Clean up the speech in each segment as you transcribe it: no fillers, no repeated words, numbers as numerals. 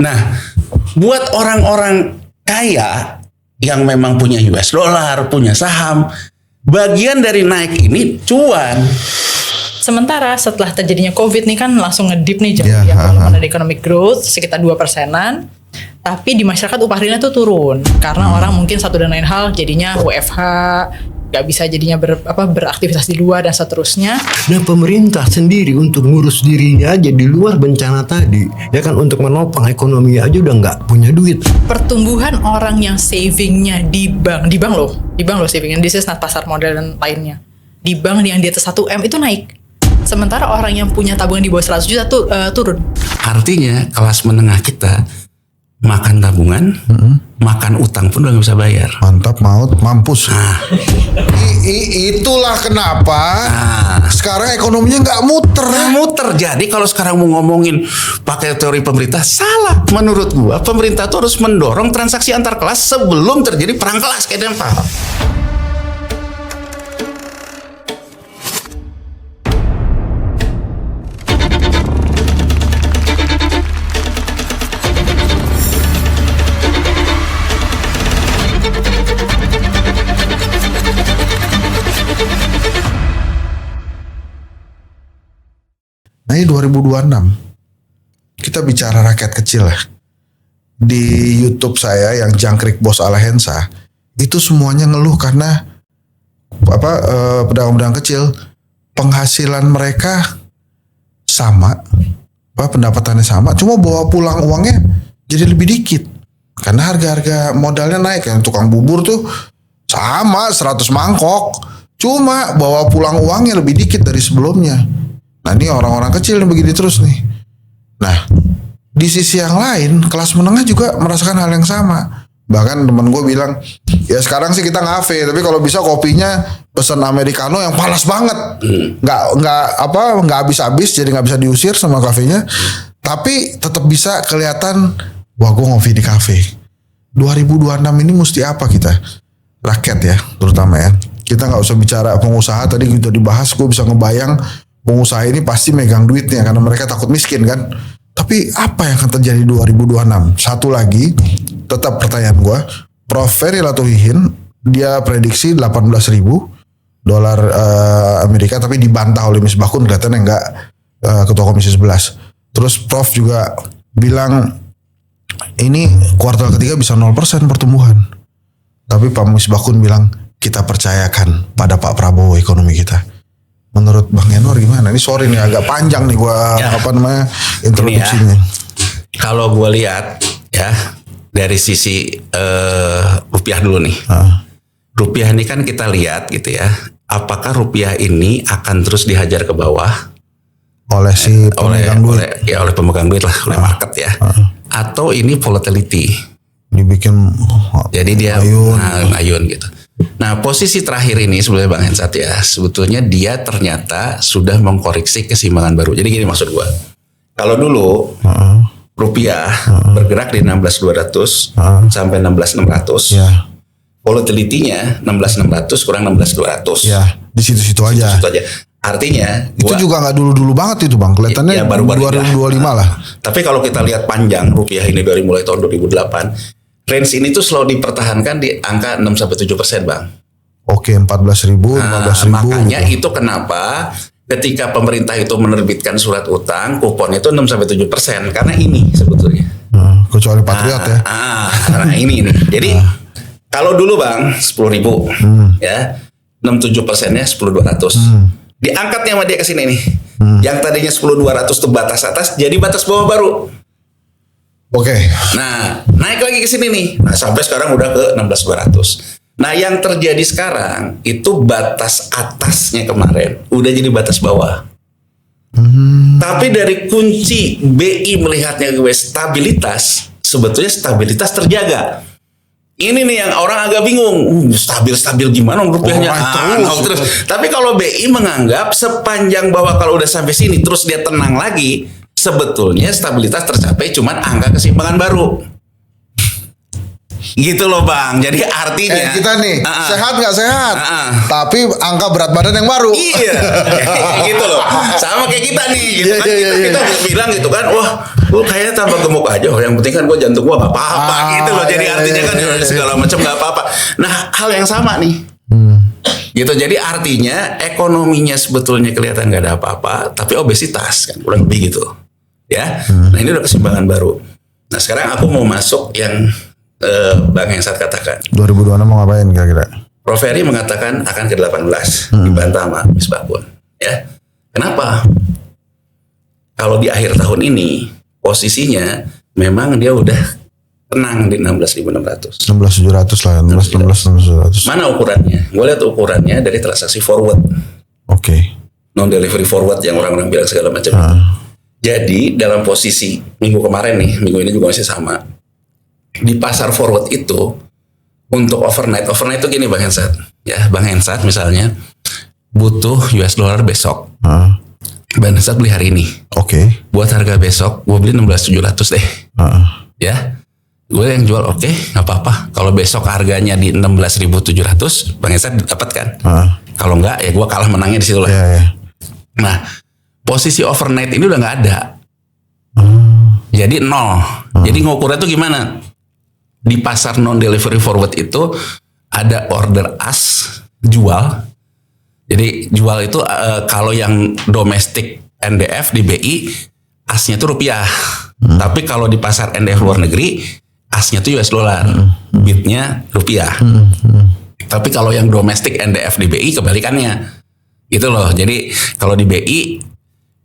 Nah, buat orang-orang kaya yang memang punya US dollar, punya saham, bagian dari naik ini cuan. Sementara setelah terjadinya COVID nih kan langsung ngedip nih jauh ya, walaupun ada economic growth sekitar 2%-an, tapi di masyarakat upah realnya tuh turun karena orang mungkin satu dan lain hal jadinya WFH, nggak bisa jadinya beraktivitas di luar dan seterusnya. Nah, pemerintah sendiri untuk ngurus dirinya aja di luar bencana tadi, ya kan, untuk menopang ekonomi aja udah nggak punya duit. Pertumbuhan orang yang savingnya di bank loh savingnya, this is not pasar modal dan lainnya. Di bank yang di atas 1 M itu naik. Sementara orang yang punya tabungan di bawah 100 juta tuh turun. Artinya kelas menengah kita makan tabungan, makan utang pun udah nggak bisa bayar. Mantap, mampus. Itulah kenapa sekarang ekonominya nggak muter. Jadi kalau sekarang mau ngomongin pakai teori pemerintah, salah. Menurut gua pemerintah tuh harus mendorong transaksi antar kelas sebelum terjadi perang kelas kayak Nepal. Nah, ini 2026 kita bicara rakyat kecil lah. Di YouTube saya yang Jangkrik Bos Alahensa itu semuanya ngeluh karena pedagang-pedagang kecil penghasilan mereka sama, pendapatannya sama, cuma bawa pulang uangnya jadi lebih dikit karena harga-harga modalnya naik. Yang tukang bubur tuh sama 100 mangkok, cuma bawa pulang uangnya lebih dikit dari sebelumnya. Nah, ini orang-orang kecil yang begini terus nih. Nah, di sisi yang lain kelas menengah juga merasakan hal yang sama. Bahkan temen gue bilang, ya sekarang sih kita ngafe, tapi kalau bisa kopinya pesan americano yang panas banget, nggak habis-habis, jadi nggak bisa diusir sama kafenya, tapi tetap bisa kelihatan, wah gue ngopi di kafe. 2026 ini mesti apa kita? Rakyat ya, terutama ya. Kita nggak usah bicara pengusaha, tadi kita dibahas, gue bisa ngebayang pengusaha ini pasti megang duitnya karena mereka takut miskin kan. Tapi apa yang akan terjadi 2026? Satu lagi, tetap pertanyaan gue, Prof. Ferry Latuhihin, dia prediksi $18.000 Amerika, tapi dibantah oleh Misbahkun, kelihatannya enggak, Ketua Komisi 11. Terus Prof juga bilang ini kuartal ketiga bisa 0% pertumbuhan. Tapi Pak Misbahkun bilang kita percayakan pada Pak Prabowo ekonomi kita. Menurut Bang Yanwar gimana? Ini sorry nih agak panjang nih gua introduksinya. Kalau gua lihat ya dari sisi rupiah dulu nih. Rupiah ini kan kita lihat gitu ya. Apakah rupiah ini akan terus dihajar ke bawah oleh si pemegang duit? Oleh pemegang duit lah, oleh market ya. Atau ini volatility dibikin jadi dia ayun gitu. Nah, posisi terakhir ini sebenarnya Bang Hensat ya, sebetulnya dia ternyata sudah mengkoreksi keseimbangan baru. Jadi gini maksud gua. Kalau dulu rupiah bergerak di 16.200 sampai 16.600. Ya. Volatility-nya 16.600 kurang 16.200. Ya, di situ-situ aja. Artinya itu juga nggak dulu-dulu banget itu Bang. Kelihatannya baru-baru 2025 lah. Tapi kalau kita lihat panjang rupiah ini dari mulai tahun 2008, range ini tuh selalu dipertahankan di angka 6-7% Bang. Oke, 14.000, 15.000. Makanya gitu. itu kenapa ketika pemerintah itu menerbitkan surat utang, kuponnya itu 6-7% karena ini sebetulnya. Kecuali Patriot ya. Nah ini. Jadi kalau dulu Bang 10.000 ya, 6-7%-nya 10.200. Diangkatnya sama dia ke sini nih. Yang tadinya 10.200 itu batas atas jadi batas bawah baru. Oke. Nah, naik lagi ke sini nih. Nah, sampai sekarang udah ke 16.200. Nah, yang terjadi sekarang itu batas atasnya kemarin udah jadi batas bawah. Tapi dari kunci BI melihatnya gue stabilitas, sebetulnya stabilitas terjaga. Ini nih yang orang agak bingung, stabil gimana rupiahnya? Terus. Tapi kalau BI menganggap sepanjang bahwa kalau udah sampai sini terus dia tenang lagi, sebetulnya stabilitas tercapai, cuman angka keseimbangan baru. Gitu loh Bang. Jadi artinya kita nih sehat nggak sehat, tapi angka berat badan yang baru. Iya, gitu loh. Sama kayak kita nih, gitu kan. Kita bilang gitu kan, wah, gue kayaknya tambah gemuk aja. Yang penting kan gue jantung gue nggak apa-apa, gitu loh. Jadi artinya kan segala macam nggak apa-apa. Nah, hal yang sama nih. Gitu. Jadi artinya ekonominya sebetulnya kelihatan nggak ada apa-apa, tapi obesitas kan kurang lebih gitu. Ya. Nah, ini udah keseimbangan baru. Nah, sekarang aku mau masuk yang Bang Hensat katakan. 2026 mau ngapain kira-kira? Prof Ferry mengatakan akan ke 18 dibantah sama Miss Bakun. Ya, kenapa? Kalau di akhir tahun ini posisinya memang dia udah tenang di 16.600. 16.700 lah, 16.700. Mana ukurannya? Gue lihat ukurannya dari transaksi forward, Oke. non delivery forward yang orang-orang bilang segala macam. Jadi dalam posisi minggu kemarin nih, minggu ini juga masih sama. Di pasar forward itu untuk overnight itu gini Bang Hensat, ya Bang Hensat misalnya butuh US dollar besok, Bang Hensat beli hari ini. Oke. Buat harga besok, gue beli 16.700 deh, ya. Gue yang jual oke, nggak apa-apa. Kalau besok harganya di 16.700, Bang Hensat dapatkan. Kalau nggak, ya gue kalah menangnya di situ lah. Nah, posisi overnight ini udah nggak ada, jadi 0. Jadi ngukurnya tuh gimana? Di pasar non delivery forward itu ada order as jual. Jadi jual itu kalau yang domestik NDF di BI asnya itu rupiah. Tapi kalau di pasar NDF luar negeri asnya itu US dollar, bidnya rupiah. Tapi kalau yang domestik NDF di BI kebalikannya. Gitu loh. Jadi kalau di BI,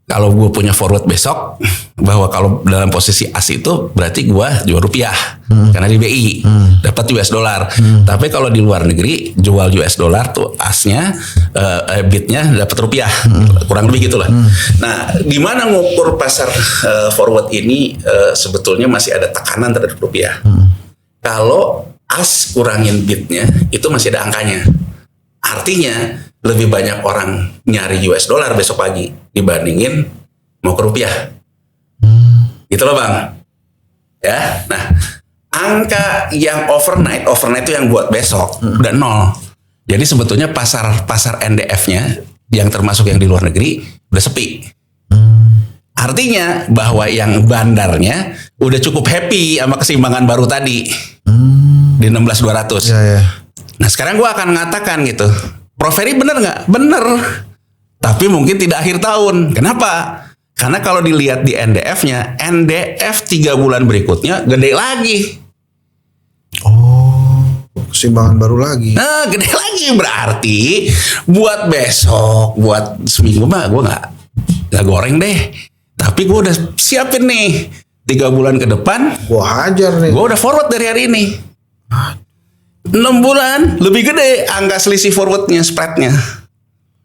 kalau gue punya forward besok, bahwa kalau dalam posisi as itu berarti gue jual rupiah, karena di BI dapat US dollar. Tapi kalau di luar negeri jual US dollar tuh asnya, bidnya dapat rupiah, kurang lebih gitulah. Nah, di mana ngukur pasar forward ini sebetulnya masih ada tekanan terhadap rupiah. Kalau as kurangin bidnya itu masih ada angkanya. Artinya lebih banyak orang nyari US dollar besok pagi dibandingin mau ke rupiah. Gitu loh Bang. Ya. Nah, angka yang overnight itu yang buat besok udah 0. Jadi sebetulnya pasar NDF-nya yang termasuk yang di luar negeri udah sepi. Artinya bahwa yang bandarnya udah cukup happy sama keseimbangan baru tadi di 16.200. Nah, sekarang gue akan mengatakan gitu, Prof Ferry bener nggak? Bener. Tapi mungkin tidak akhir tahun. Kenapa? Karena kalau dilihat di NDF-nya, NDF 3 bulan berikutnya gede lagi. Keseimbangan baru lagi. Nah, gede lagi berarti buat besok, buat seminggu mah gue nggak goreng deh. Tapi gue udah siapin nih 3 bulan ke depan. Gue hajar nih. Gue udah forward dari hari ini. 6 bulan lebih gede angka selisih forwardnya, spreadnya.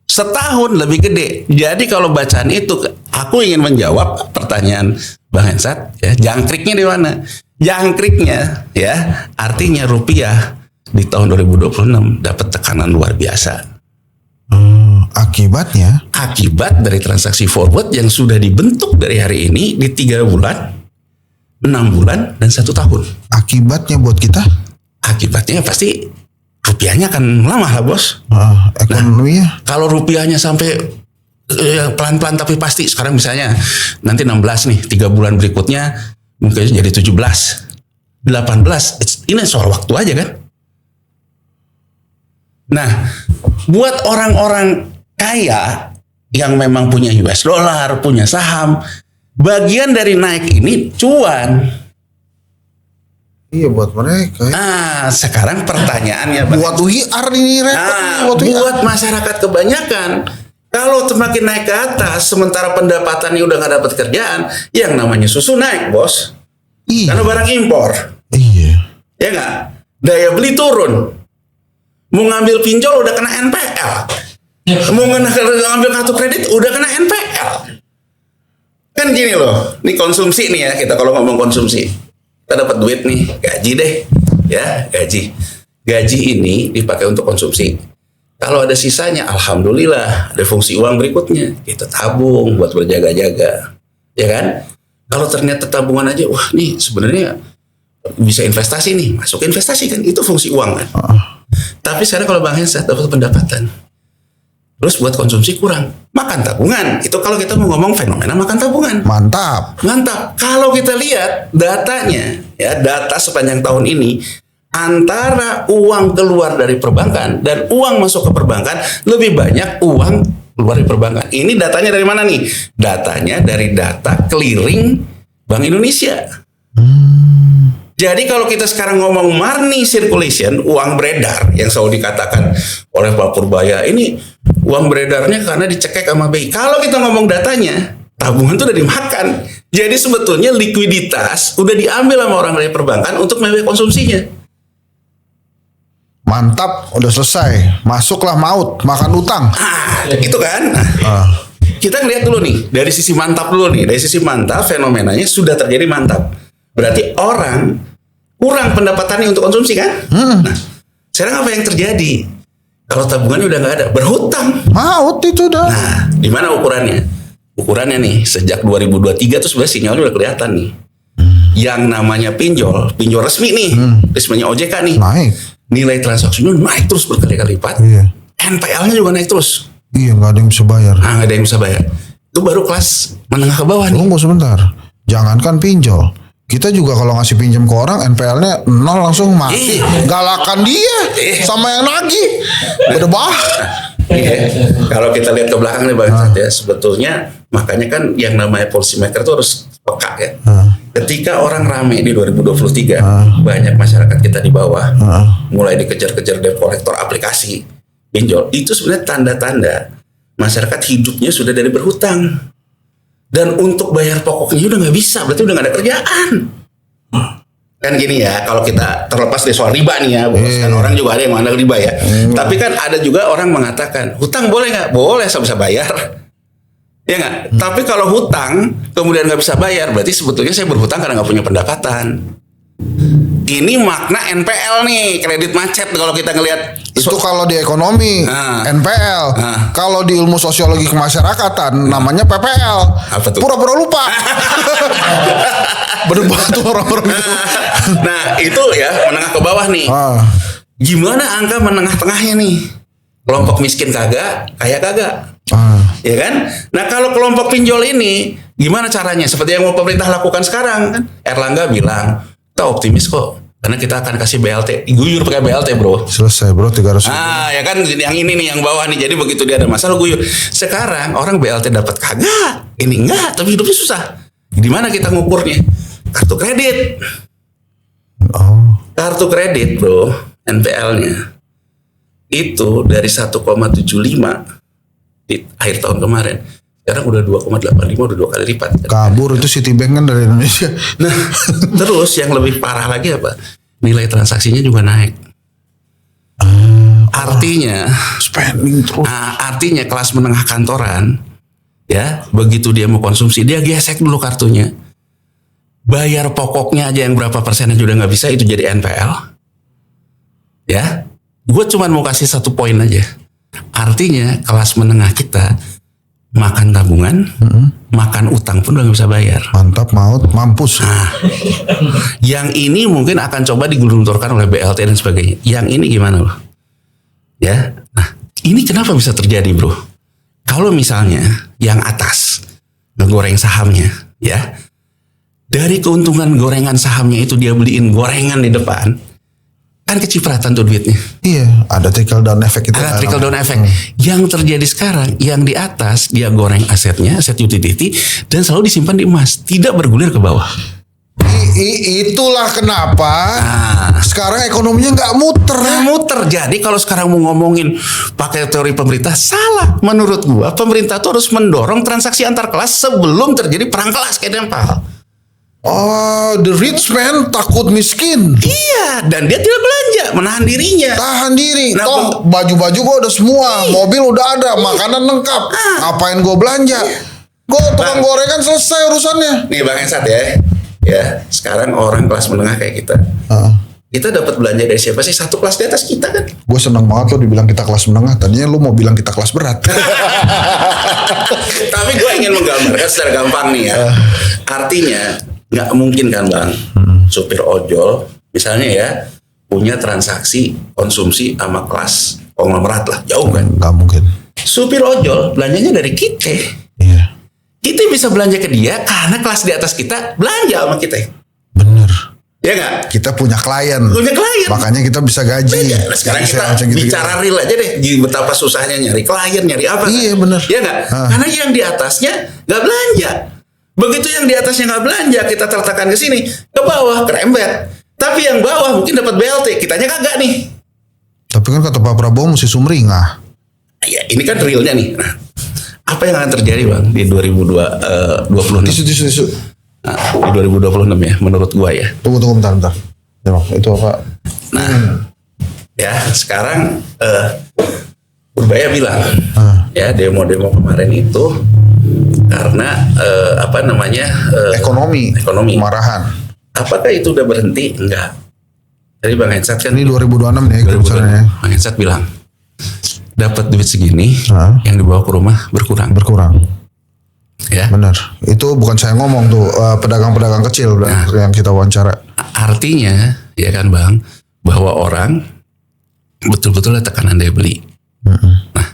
Setahun lebih gede. Jadi kalau bacaan itu, aku ingin menjawab pertanyaan Bang Hensat, ya, jangkriknya di mana? Jangkriknya, ya, artinya rupiah di tahun 2026 dapat tekanan luar biasa. Akibatnya? Akibat dari transaksi forward yang sudah dibentuk dari hari ini di 3 bulan, 6 bulan, dan 1 tahun. Akibatnya buat kita? Akibatnya pasti rupiahnya akan lama lah bos. Ekonominya? Nah, kalau rupiahnya sampai pelan-pelan tapi pasti, sekarang misalnya nanti 16 nih, 3 bulan berikutnya mungkin jadi 17, 18, ini soal waktu aja kan. Nah, buat orang-orang kaya yang memang punya US dollar, punya saham, bagian dari naik ini cuan. Iya buat mereka. Nah, sekarang pertanyaannya buat UIR ini repot. Buat masyarakat kebanyakan, kalau semakin naik ke atas, sementara pendapatannya udah nggak dapat kerjaan, yang namanya susu naik bos. Iya. Karena barang impor. Iya. Ya nggak? Daya beli turun. Mau ngambil pinjol udah kena NPL. Mau ngambil kartu kredit udah kena NPL. Kan gini loh, ini konsumsi nih ya, kita kalau ngomong konsumsi. Kita dapat duit nih, gaji deh, ya gaji. Gaji ini dipakai untuk konsumsi. Kalau ada sisanya, alhamdulillah, ada fungsi uang berikutnya. Kita tabung buat berjaga-jaga, ya kan? Kalau ternyata tabungan aja, wah nih sebenarnya bisa investasi nih, masuk investasi kan, itu fungsi uang kan. Tapi sekarang kalau Bang Hensat dapat pendapatan, terus buat konsumsi kurang, makan tabungan. Itu kalau kita mau ngomong fenomena makan tabungan. Mantap. Kalau kita lihat datanya, ya data sepanjang tahun ini, antara uang keluar dari perbankan dan uang masuk ke perbankan, lebih banyak uang keluar dari perbankan. Ini datanya dari mana nih? Datanya dari data clearing Bank Indonesia. Jadi kalau kita sekarang ngomong money circulation, uang beredar yang selalu dikatakan oleh Pak Purbaya, ini uang beredarnya karena dicekek sama BI. Kalau kita ngomong datanya, tabungan itu udah dimakan. Jadi sebetulnya likuiditas udah diambil sama orang dari perbankan untuk membiayai konsumsinya. Mantap, udah selesai. Masuklah maut, makan utang. Itu kan. Kita ngeliat dulu nih, dari sisi mantap dulu nih. Dari sisi mantap, fenomenanya sudah terjadi mantap. Berarti orang kurang pendapatannya untuk konsumsi kan? Nah, sekarang apa yang terjadi? Kalau tabungannya udah nggak ada, berhutang. Maut itu dah. Nah, di mana ukurannya? Ukurannya nih, sejak 2023 tuh sebenarnya sinyalnya udah kelihatan nih. Yang namanya pinjol resmi nih, resminya OJK nih. Naik. Nilai transaksinya naik terus berkali-kali lipat. Iya. NPL-nya juga naik terus. Iya, nggak ada yang bisa bayar. Nggak ada yang bisa bayar. Itu baru kelas menengah ke bawah nih. Tunggu sebentar. Jangankan pinjol. Kita juga kalau ngasih pinjam ke orang NPL-nya 0 langsung mati. Galakan dia sama yang nagih. Berdebah. Iya. Kalau kita lihat ke belakang nih Bang Hensat ya, sebetulnya makanya kan yang namanya policy maker itu harus peka ya. Ketika orang rame di 2023, banyak masyarakat kita di bawah mulai dikejar-kejar debt collector aplikasi pinjol, itu sebenarnya tanda-tanda masyarakat hidupnya sudah dari berhutang. Dan untuk bayar pokoknya udah nggak bisa, berarti udah nggak ada kerjaan. Kan gini ya, kalau kita terlepas dari soal riba nih ya, bos, kan orang juga ada yang mengandalkan riba ya. Tapi kan ada juga orang mengatakan, hutang boleh nggak? Boleh, saya bisa bayar. Ya nggak? Tapi kalau hutang kemudian nggak bisa bayar, berarti sebetulnya saya berhutang karena nggak punya pendapatan. Ini makna NPL nih, kredit macet kalau kita ngelihat. Itu kalau di ekonomi NPL. Kalau di ilmu sosiologi kemasyarakatan namanya PPL. Apa tuh? Pura-pura lupa. Berdebat tuh orang-orang itu. Nah itu ya menengah ke bawah nih. Gimana angka menengah tengahnya nih? Kelompok miskin kagak, kaya kagak. Ya kan? Nah kalau kelompok pinjol ini gimana caranya? Seperti yang mau pemerintah lakukan sekarang kan? Erlangga bilang, kita optimis kok. Karena kita akan kasih BLT. Guyur pakai BLT bro. Selesai bro, 300. Ya kan yang ini nih yang bawah nih. Jadi begitu dia ada masalah guyur. Sekarang orang BLT dapat kagak. Ini enggak, tapi hidupnya susah. Di mana kita ngukurnya? Kartu kredit. Kartu kredit bro, NPL-nya itu dari 1,75 di akhir tahun kemarin. Sekarang udah 2,85, udah 2 kali lipat. Kabur itu Citibank kan dari Indonesia. Nah, terus yang lebih parah lagi apa? Nilai transaksinya juga naik. Artinya spending terus. Artinya kelas menengah kantoran, ya begitu dia mau konsumsi, dia gesek dulu kartunya. Bayar pokoknya aja yang berapa persennya juga nggak bisa, itu jadi NPL. Ya, gue cuma mau kasih satu poin aja. Artinya kelas menengah kita makan tabungan, makan utang pun udah nggak bisa bayar. Mantap, maut, mampus. Yang ini mungkin akan coba digelunturkan oleh BLT dan sebagainya. Yang ini gimana loh? Ya, nah ini kenapa bisa terjadi bro? Kalau misalnya yang atas ngegoreng sahamnya, ya dari keuntungan gorengan sahamnya itu dia beliin gorengan di depan, kan kecipratan tuh duitnya. Iya, ada trickle down effect itu. Ada trickle down effect. Yang terjadi sekarang, yang di atas dia goreng asetnya, aset utility, dan selalu disimpan di emas, tidak bergulir ke bawah. Itulah kenapa sekarang ekonominya nggak muter. Jadi kalau sekarang mau ngomongin pakai teori pemerintah, salah. Menurut gua pemerintah tuh harus mendorong transaksi antar kelas sebelum terjadi perang kelas kayak Dempal. Oh, the rich man takut miskin. Iya, dan dia tidak belanja, menahan dirinya. Tahan diri. Nah, toh baju-baju gue udah semua, mobil udah ada, makanan lengkap. Ngapain gue belanja? Gue tukang gorengan selesai urusannya. Nih Bang Hensat ya. Ya, sekarang orang kelas menengah kayak kita. Kita dapat belanja dari siapa sih? Satu kelas di atas kita kan. Gue seneng banget lo dibilang kita kelas menengah. Tadinya lo mau bilang kita kelas berat. Tapi gue ingin menggambarkan secara gampang nih ya. Artinya nggak mungkin kan bang, supir ojol misalnya ya punya transaksi konsumsi sama kelas konglomerat lah, jauh kan? Nggak mungkin. Supir ojol belanjanya dari kita. Iya. Kita bisa belanja ke dia karena kelas di atas kita belanja sama kita. Bener. Ya nggak? Kita punya klien. Punya klien. Makanya kita bisa gaji. Nah, sekarang Bisa kita macam gitu. bicara real aja deh. Betapa susahnya nyari klien, nyari apa. Iya, bener. Ya nggak? Karena yang di atasnya nggak belanja. Begitu yang di atasnya nggak belanja, kita tertekan ke sini, ke bawah kerembet. Tapi yang bawah mungkin dapat BLT, kitanya kagak nih. Tapi kan kata Pak Prabowo mesti sumringah. Ya, ini kan realnya nih. Nah, apa yang akan terjadi bang di 2026? Tisu. Nah, di 2026 ya, menurut gua ya. Tunggu bentar. Ya, Bang, itu apa? Nah, ya sekarang Purbaya bilang, ya demo-demo kemarin itu karena Ekonomi. Kemarahan. Apakah itu udah berhenti? Enggak. Jadi Bang Hensat kan Ini 2026 nih kebesarannya. Bang Hensat bilang dapat duit segini, yang dibawa ke rumah berkurang. Ya. Benar. Itu bukan saya ngomong tuh, pedagang-pedagang kecil yang kita wawancara. Artinya ya kan Bang, bahwa orang betul-betul ada tekanan daya beli. Nah,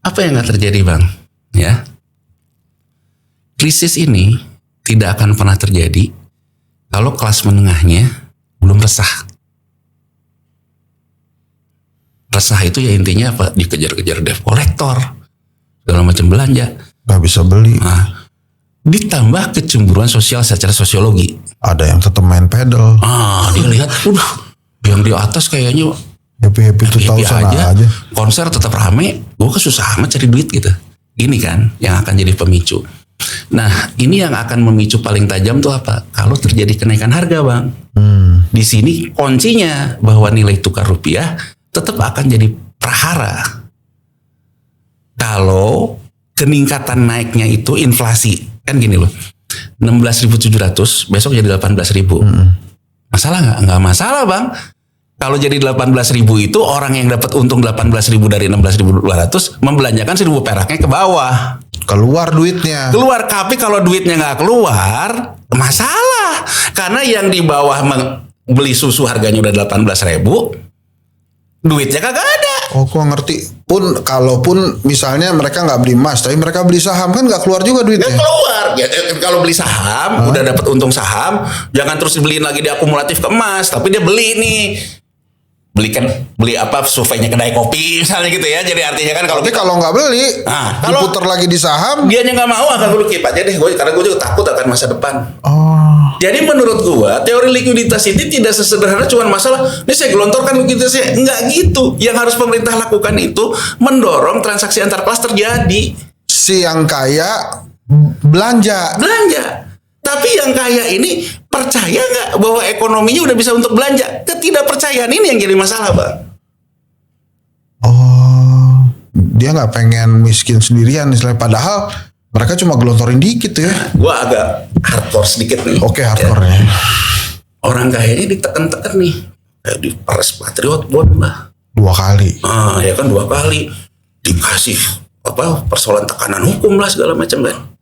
apa yang nggak terjadi Bang? Ya, krisis ini tidak akan pernah terjadi kalau kelas menengahnya belum resah. Resah itu ya intinya apa? Dikejar-kejar debt collector, segala macam belanja. Gak bisa beli. Nah, ditambah kecemburuan sosial secara sosiologi. Ada yang tetap main pedal. Dia lihat, yang di atas kayaknya Happy tuh tahu sana aja. Konser tetap rame, gue susah amat cari duit gitu. Ini kan yang akan jadi pemicu. Nah, ini yang akan memicu paling tajam tuh apa? Kalau terjadi kenaikan harga, Bang. Di sini kuncinya bahwa nilai tukar rupiah tetap akan jadi prahara. Kalau peningkatan naiknya itu inflasi, kan gini loh. 16.700 besok jadi 18.000. Masalah nggak? Nggak masalah, Bang. Kalau jadi 18.000 itu orang yang dapat untung 18.000 dari 16.200 membelanjakan 1.000 peraknya ke bawah. Keluar duitnya. Keluar, tapi kalau duitnya nggak keluar, masalah. Karena yang di bawah beli susu harganya udah 18.000, duitnya kagak ada. Oh, gua ngerti. Kalaupun misalnya mereka nggak beli emas, tapi mereka beli saham, kan nggak keluar juga duitnya. Nggak keluar. Ya, kalau beli saham, udah dapat untung saham, jangan terus dibeliin lagi di akumulatif ke emas, tapi dia beli nih. Beli apa surveinya kedai kopi misalnya gitu ya. Jadi artinya kan kalau nggak beli, kalau diputar lagi di saham, dia nggak mau, akan gue keep aja deh. Karena gue juga takut akan masa depan. Jadi menurut gue teori likuiditas ini tidak sesederhana cuma masalah ini saya gelontorkan likuiditasnya. Enggak gitu. Yang harus pemerintah lakukan itu mendorong transaksi antar kelas terjadi. Si yang kaya belanja. Tapi yang kaya ini percaya nggak bahwa ekonominya udah bisa untuk belanja? Ketidakpercayaan ini yang jadi masalah, Bang. Oh, dia nggak pengen miskin sendirian, misalnya. Padahal mereka cuma gelontorin dikit ya. Gua agak hardcore sedikit nih. Oke, hardcore ya. Orang kayanya ditekan-tekan nih. Kayak di Paris Patriot Bond lah. 2 kali. Ya kan 2 kali dikasih persoalan tekanan hukum lah segala macam kan.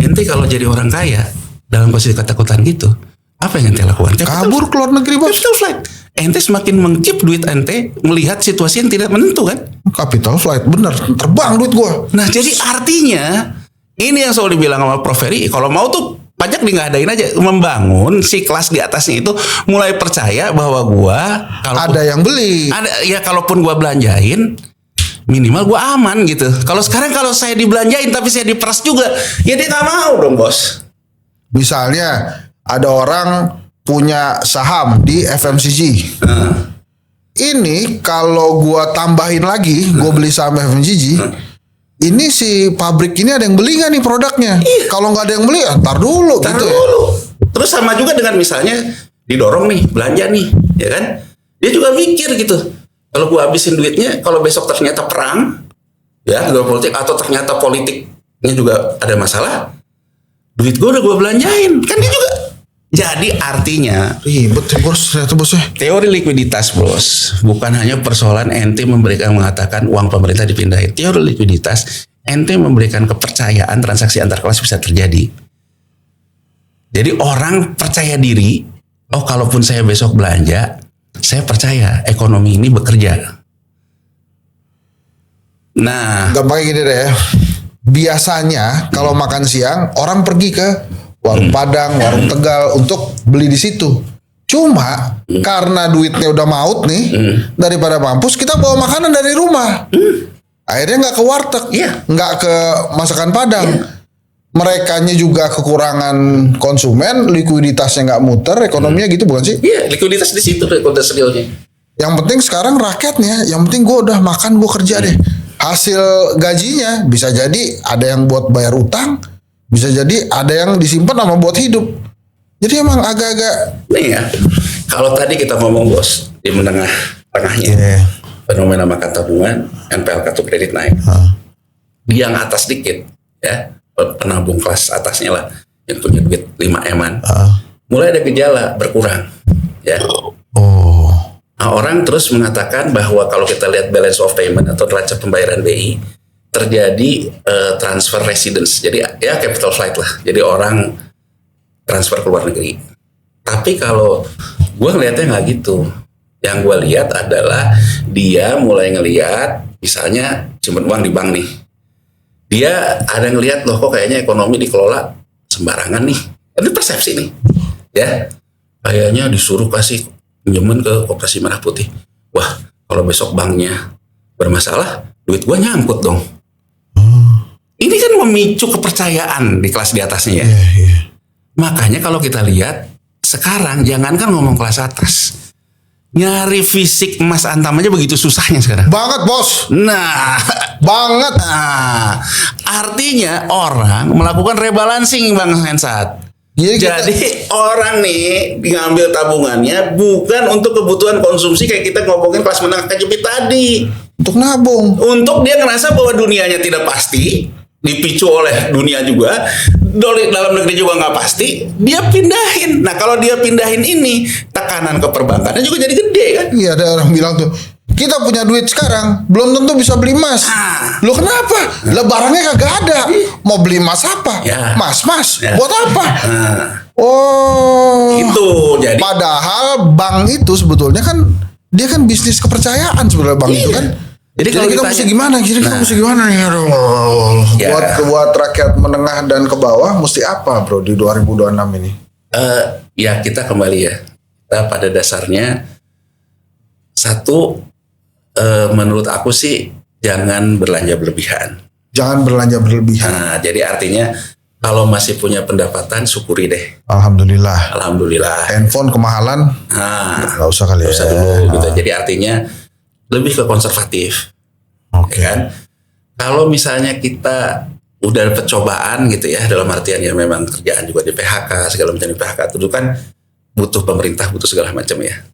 Ente kalau jadi orang kaya dalam posisi ketakutan gitu, apa yang ente lakukan? Kabur ke luar negeri, Bos. Capital flight. Ente semakin mengkip duit ente melihat situasi yang tidak menentu kan? Capital flight, bener. Terbang duit gua. Nah, jadi artinya ini yang selalu dibilang sama Prof. Ferry, kalau mau tuh pajak di nggak adain aja, membangun si kelas di atasnya itu mulai percaya bahwa gua ada yang beli. Kalaupun gua belanjain minimal gue aman gitu. Kalau sekarang kalau saya dibelanjain tapi saya diperas juga, ya dia nggak mau dong, Bos. Misalnya ada orang punya saham di FMCG. Ini kalau gue tambahin lagi, gue beli saham FMCG, ini si pabrik ini ada yang beli nggak nih produknya? Kalau nggak ada yang beli, ntar dulu. Ya. Terus sama juga dengan misalnya didorong nih belanja nih, ya kan? Dia juga mikir gitu. Kalau gue habisin duitnya, kalau besok ternyata perang, ya geopolitik atau ternyata politiknya juga ada masalah, duit gue udah gue belanjain, kan dia juga. Jadi artinya ribet ya, Bos, ternyata, Bos ya. Teori likuiditas, Bos, bukan hanya persoalan ente mengatakan uang pemerintah dipindahin. Teori likuiditas, ente memberikan kepercayaan transaksi antar kelas bisa terjadi. Jadi orang percaya diri, oh kalaupun saya besok belanja, saya percaya ekonomi ini bekerja. Nah, Gampangnya gini deh ya. Biasanya kalau makan siang orang pergi ke warung Padang, warung Tegal untuk beli di situ. Cuma karena duitnya udah maut nih, daripada mampus kita bawa makanan dari rumah. Akhirnya nggak ke warteg, nggak ke masakan Padang. Merekanya juga kekurangan konsumen, likuiditasnya nggak muter, ekonominya gitu bukan sih? iya likuiditas di situ likuiditas realnya. Yang penting sekarang rakyatnya, yang penting gue udah makan, gue kerja deh. Hasil gajinya bisa jadi ada yang buat bayar utang, bisa jadi ada yang disimpan sama buat hidup. Jadi emang agak-agak Nih ya, kalau tadi kita ngomong bos di tengahnya fenomena makan tabungan, NPL kartu kredit naik. Yang atas dikit ya, penabung kelas atasnya lah yang punya duit 5 M-an, mulai ada gejala berkurang ya. Nah, orang terus mengatakan bahwa kalau kita lihat balance of payment atau neraca pembayaran BI terjadi transfer residence, jadi ya capital flight lah, jadi orang transfer ke luar negeri. Tapi kalau gue ngelihatnya nggak gitu, yang gue lihat adalah dia mulai ngelihat misalnya simpen uang di bank nih, dia ada ngelihat loh kok kayaknya ekonomi dikelola sembarangan nih, ini persepsi nih ya, kayaknya disuruh kasih pinjaman ke Koperasi Merah Putih. Wah, kalau besok banknya bermasalah, duit gua nyangkut dong. Ini kan memicu kepercayaan di kelas di atasnya ya. Makanya kalau kita lihat sekarang, jangankan ngomong kelas atas, nyari fisik emas antam aja begitu susahnya sekarang. banget bos. Nah, Banget. Artinya orang melakukan rebalancing Bang Hensat. Jadi orang nih ngambil tabungannya bukan untuk kebutuhan konsumsi kayak kita ngomongin kelas menengah kejepit tadi. Untuk nabung. Untuk dia ngerasa bahwa dunianya tidak pasti, dipicu oleh dunia juga, dalam negeri juga nggak pasti, dia pindahin. Nah kalau dia pindahin ini, tekanan ke perbankannya juga jadi gede kan? Iya, ada orang bilang tuh, kita punya duit sekarang, belum tentu bisa beli emas. Loh kenapa? Lah barangnya kagak ada. Mau beli emas apa? Ya. Mas, Ya. buat apa? Nah, Oh. itu jadi. Padahal bank itu sebetulnya kan dia kan bisnis kepercayaan sebenarnya bank itu kan. Jadi Jadi kalau kita ditanya- mesti gimana? Jadi kita mesti gimana nih? Aduh. Ya. Buat rakyat menengah dan ke bawah mesti apa, Bro, di 2026 ini? Ya kita kembali ya. Kita pada dasarnya satu, menurut aku sih jangan belanja berlebihan. Jangan belanja berlebihan. Nah, jadi artinya kalau masih punya pendapatan syukuri deh. Alhamdulillah. Alhamdulillah. Handphone kemahalan, Nah, nggak usah kali ya. nggak usah dulu gitu. Jadi artinya lebih ke konservatif. Oke. Ya kan? Kalau misalnya kita udah dapet cobaan gitu ya, dalam artian ya memang kerjaan juga di PHK, segala macam di PHK itu kan butuh pemerintah, butuh segala macam ya.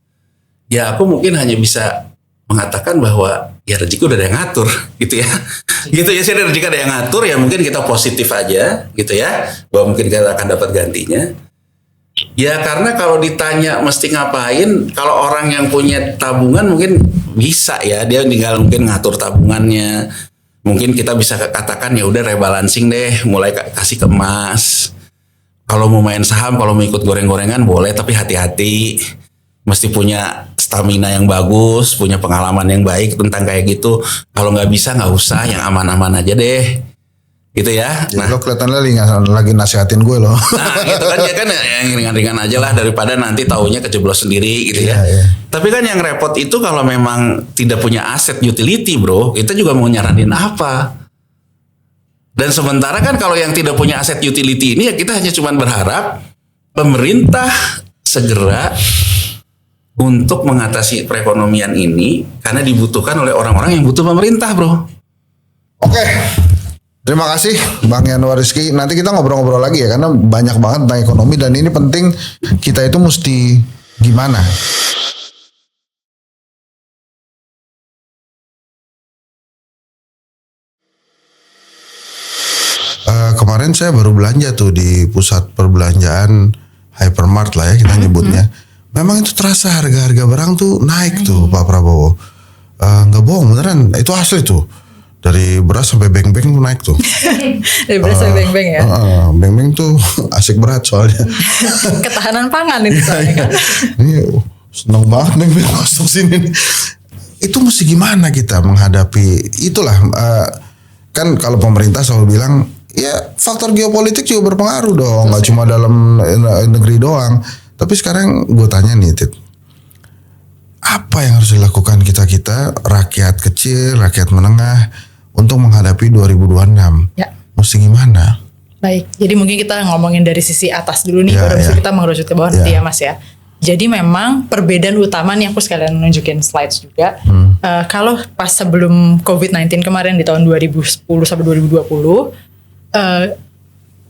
Ya aku mungkin hanya bisa mengatakan bahwa ya rezeki udah ada yang ngatur gitu ya. Gitu ya, sih rezeki ada yang ngatur ya, mungkin kita positif aja gitu ya, bahwa mungkin kita akan dapat gantinya. Ya karena kalau ditanya mesti ngapain, kalau orang yang punya tabungan mungkin bisa ya, dia tinggal mungkin ngatur tabungannya. Mungkin kita bisa katakan ya udah rebalancing deh, mulai kasih ke emas. Kalau mau main saham, kalau mau ikut goreng-gorengan boleh, tapi hati-hati. Mesti punya stamina yang bagus, punya pengalaman yang baik tentang kayak gitu. Kalau nggak bisa nggak usah, yang aman-aman aja deh. Gitu ya. Jadi lo kelihatannya lagi nasihatin gue loh. Nah gitu kan ya kan yang ringan-ringan aja lah daripada nanti taunya kejeblos sendiri gitu ya. Iya. Tapi kan yang repot itu kalau memang tidak punya aset utility bro, kita juga mau nyaranin apa? Dan sementara kan kalau yang tidak punya aset utility ini ya kita hanya cuma berharap pemerintah segera untuk mengatasi perekonomian ini karena dibutuhkan oleh orang-orang yang butuh pemerintah bro. Oke. Terima kasih Bang Yanwar Rizky. Nanti kita ngobrol-ngobrol lagi ya, karena banyak banget tentang ekonomi dan ini penting, kita itu mesti gimana. Kemarin saya baru belanja tuh di pusat perbelanjaan hypermart lah ya kita nyebutnya. Memang itu terasa harga-harga barang tuh naik tuh Pak Prabowo. Nggak bohong beneran, itu asli tuh. Dari beras sampai beng-beng tuh naik tuh. Dari beras sampai beng-beng ya. Beng-beng tuh asik berat soalnya. Ketahanan pangan ini soalnya kan. Ini seneng banget beng-beng masuk sini. Itu mesti gimana kita menghadapi itulah kan kalau pemerintah selalu bilang ya faktor geopolitik juga berpengaruh dong, nggak cuma dalam negeri doang. Tapi sekarang gue tanya nih, Tit, apa yang harus dilakukan kita rakyat kecil, rakyat menengah untuk menghadapi 2026? Ya. Mesti gimana? Baik, jadi mungkin kita ngomongin dari sisi atas dulu nih, baru bisa kita mengerucut ke bawah nanti ya Mas ya. Jadi memang perbedaan utama nih, aku sekalian nunjukin slides juga. Kalau pas sebelum COVID-19 kemarin di tahun 2010 sampai 2020,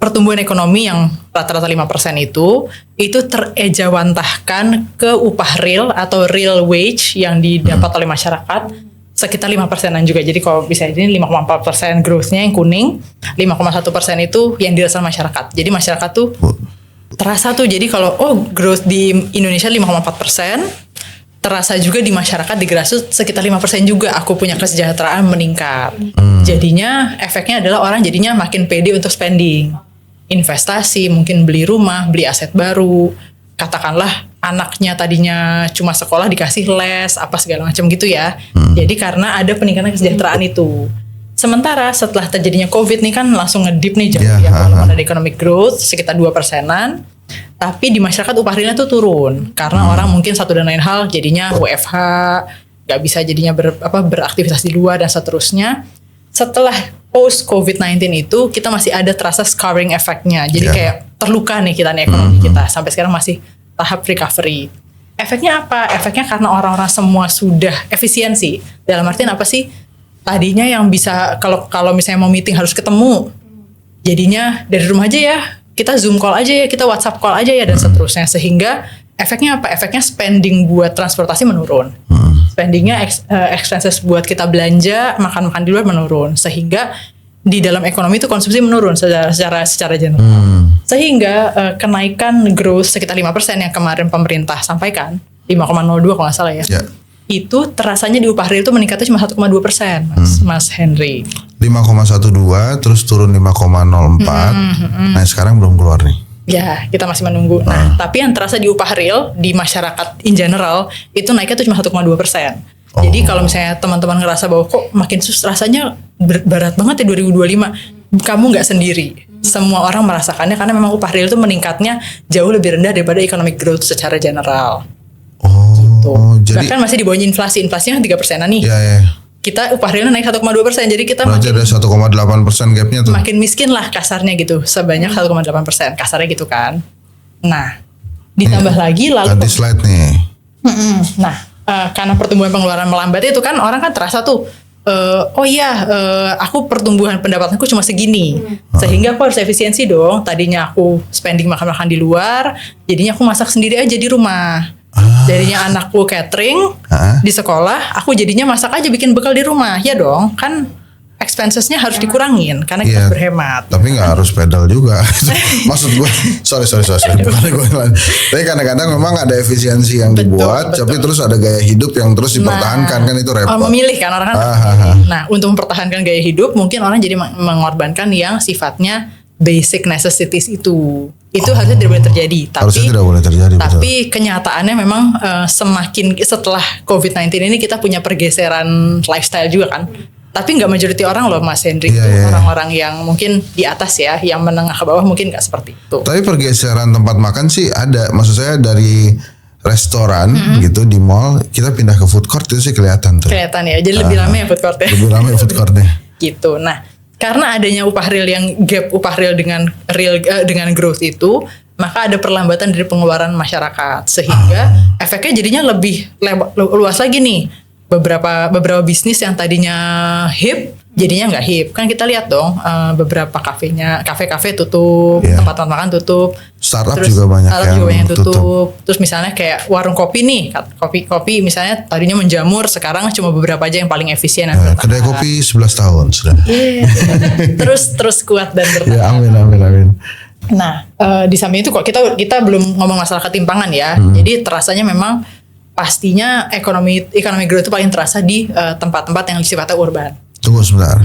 pertumbuhan ekonomi yang rata-rata 5% itu terejawantahkan ke upah real atau real wage yang didapat oleh masyarakat sekitar 5%an juga. Jadi kalau bisa ini 5,4% growth-nya yang kuning, 5,1% itu yang dirasakan masyarakat. Jadi masyarakat tuh terasa tuh, jadi kalau growth di Indonesia 5,4%, terasa juga di masyarakat di grassroots sekitar 5% juga aku punya kesejahteraan meningkat. Jadinya efeknya adalah orang jadinya makin pede untuk spending. Investasi, mungkin beli rumah, beli aset baru. Katakanlah anaknya tadinya cuma sekolah dikasih les, apa segala macam gitu ya. Jadi karena ada peningkatan kesejahteraan itu. Sementara setelah terjadinya COVID nih kan langsung ngedip nih jauh ya, walaupun ada economic growth sekitar 2%-an, tapi di masyarakat upah realnya tuh turun karena orang mungkin satu dan lain hal jadinya WFH, nggak bisa jadinya beraktivitas di luar dan seterusnya. Setelah post COVID-19 itu kita masih ada terasa scarring efeknya, jadi kayak terluka nih kita nih ekonomi kita sampai sekarang masih tahap recovery. Efeknya apa? Efeknya karena orang-orang semua sudah efisiensi. Dalam artian apa sih? Tadinya yang bisa kalau misalnya mau meeting harus ketemu, jadinya dari rumah aja ya, kita Zoom call aja ya, kita WhatsApp call aja ya dan seterusnya. Sehingga efeknya apa? Efeknya spending buat transportasi menurun, spendingnya expenses buat kita belanja makan-makan di luar menurun, sehingga di dalam ekonomi itu konsumsi menurun secara general. Sehingga kenaikan growth sekitar 5% yang kemarin pemerintah sampaikan 5,02 kalau nggak salah ya. Itu terasanya di upah real itu meningkatnya cuma 1,2%, Mas Henry. 5,12 terus turun 5,04. Nah sekarang belum keluar nih. Ya, kita masih menunggu. Nah, tapi yang terasa di upah real di masyarakat in general itu naiknya tuh cuma 1,2%. Jadi kalau misalnya teman-teman ngerasa bahwa kok makin rasanya berat banget ya 2025, kamu nggak sendiri. Semua orang merasakannya karena memang upah real itu meningkatnya jauh lebih rendah daripada economic growth secara general. Jadi bahkan masih di bawahnya inflasi. Inflasinya 3%-an nih. Kita upah realnya naik 1,2%. Jadi kita berarti ada 1,8% gapnya tuh. Makin miskin lah kasarnya gitu. Sebanyak 1,8%. Kasarnya gitu kan. Nah, ditambah lagi lalu ganti slide nih. Nah, karena pertumbuhan pengeluaran melambat itu kan orang kan terasa tuh aku pertumbuhan pendapatanku cuma segini. Sehingga aku harus efisiensi dong. Tadinya aku spending makan-makan di luar, jadinya aku masak sendiri aja di rumah. Jadinya anakku catering di sekolah, aku jadinya masak aja bikin bekal di rumah. Ya dong, kan expensesnya harus dikurangin karena kita harus berhemat. Tapi nggak harus pedal juga. Maksud gue, sorry. Tapi kadang-kadang memang ada efisiensi yang dibuat, tapi terus ada gaya hidup yang terus dipertahankan, kan itu repot. Memilih kan orang kan. Nah, untuk mempertahankan gaya hidup, mungkin orang jadi mengorbankan yang sifatnya basic necessities itu harusnya tidak boleh terjadi. Harusnya tidak boleh terjadi. Tapi kenyataannya memang semakin setelah COVID-19 ini kita punya pergeseran lifestyle juga kan. Tapi nggak majority orang loh Mas Hendrik, orang-orang yang mungkin di atas ya, yang menengah ke bawah mungkin nggak seperti itu. Tapi pergeseran tempat makan sih ada. Maksud saya dari restoran gitu di mall kita pindah ke food court itu sih kelihatan tuh. Kelihatan ya. Jadi lebih ramai ya food court ya. Lebih ramai food courtnya. Gitu. Nah, karena adanya upah real yang gap upah real dengan growth itu, maka ada perlambatan dari pengeluaran masyarakat sehingga efeknya jadinya lebih luas lagi nih. Beberapa bisnis yang tadinya hip jadinya nggak hip. Kan kita lihat dong beberapa kafe tutup, tempat-tempat makan tutup. Startup juga banyak yang tutup. Terus misalnya kayak warung kopi nih, kopi misalnya tadinya menjamur, sekarang cuma beberapa aja yang paling efisien. Kedai kopi 11 tahun sudah. Terus kuat dan bertahan. Ya, amin. Nah, di samping itu kok kita belum ngomong masalah ketimpangan ya. Jadi terasanya memang pastinya ekonomi growth itu paling terasa di tempat-tempat yang sifatnya urban. Tunggu sebentar.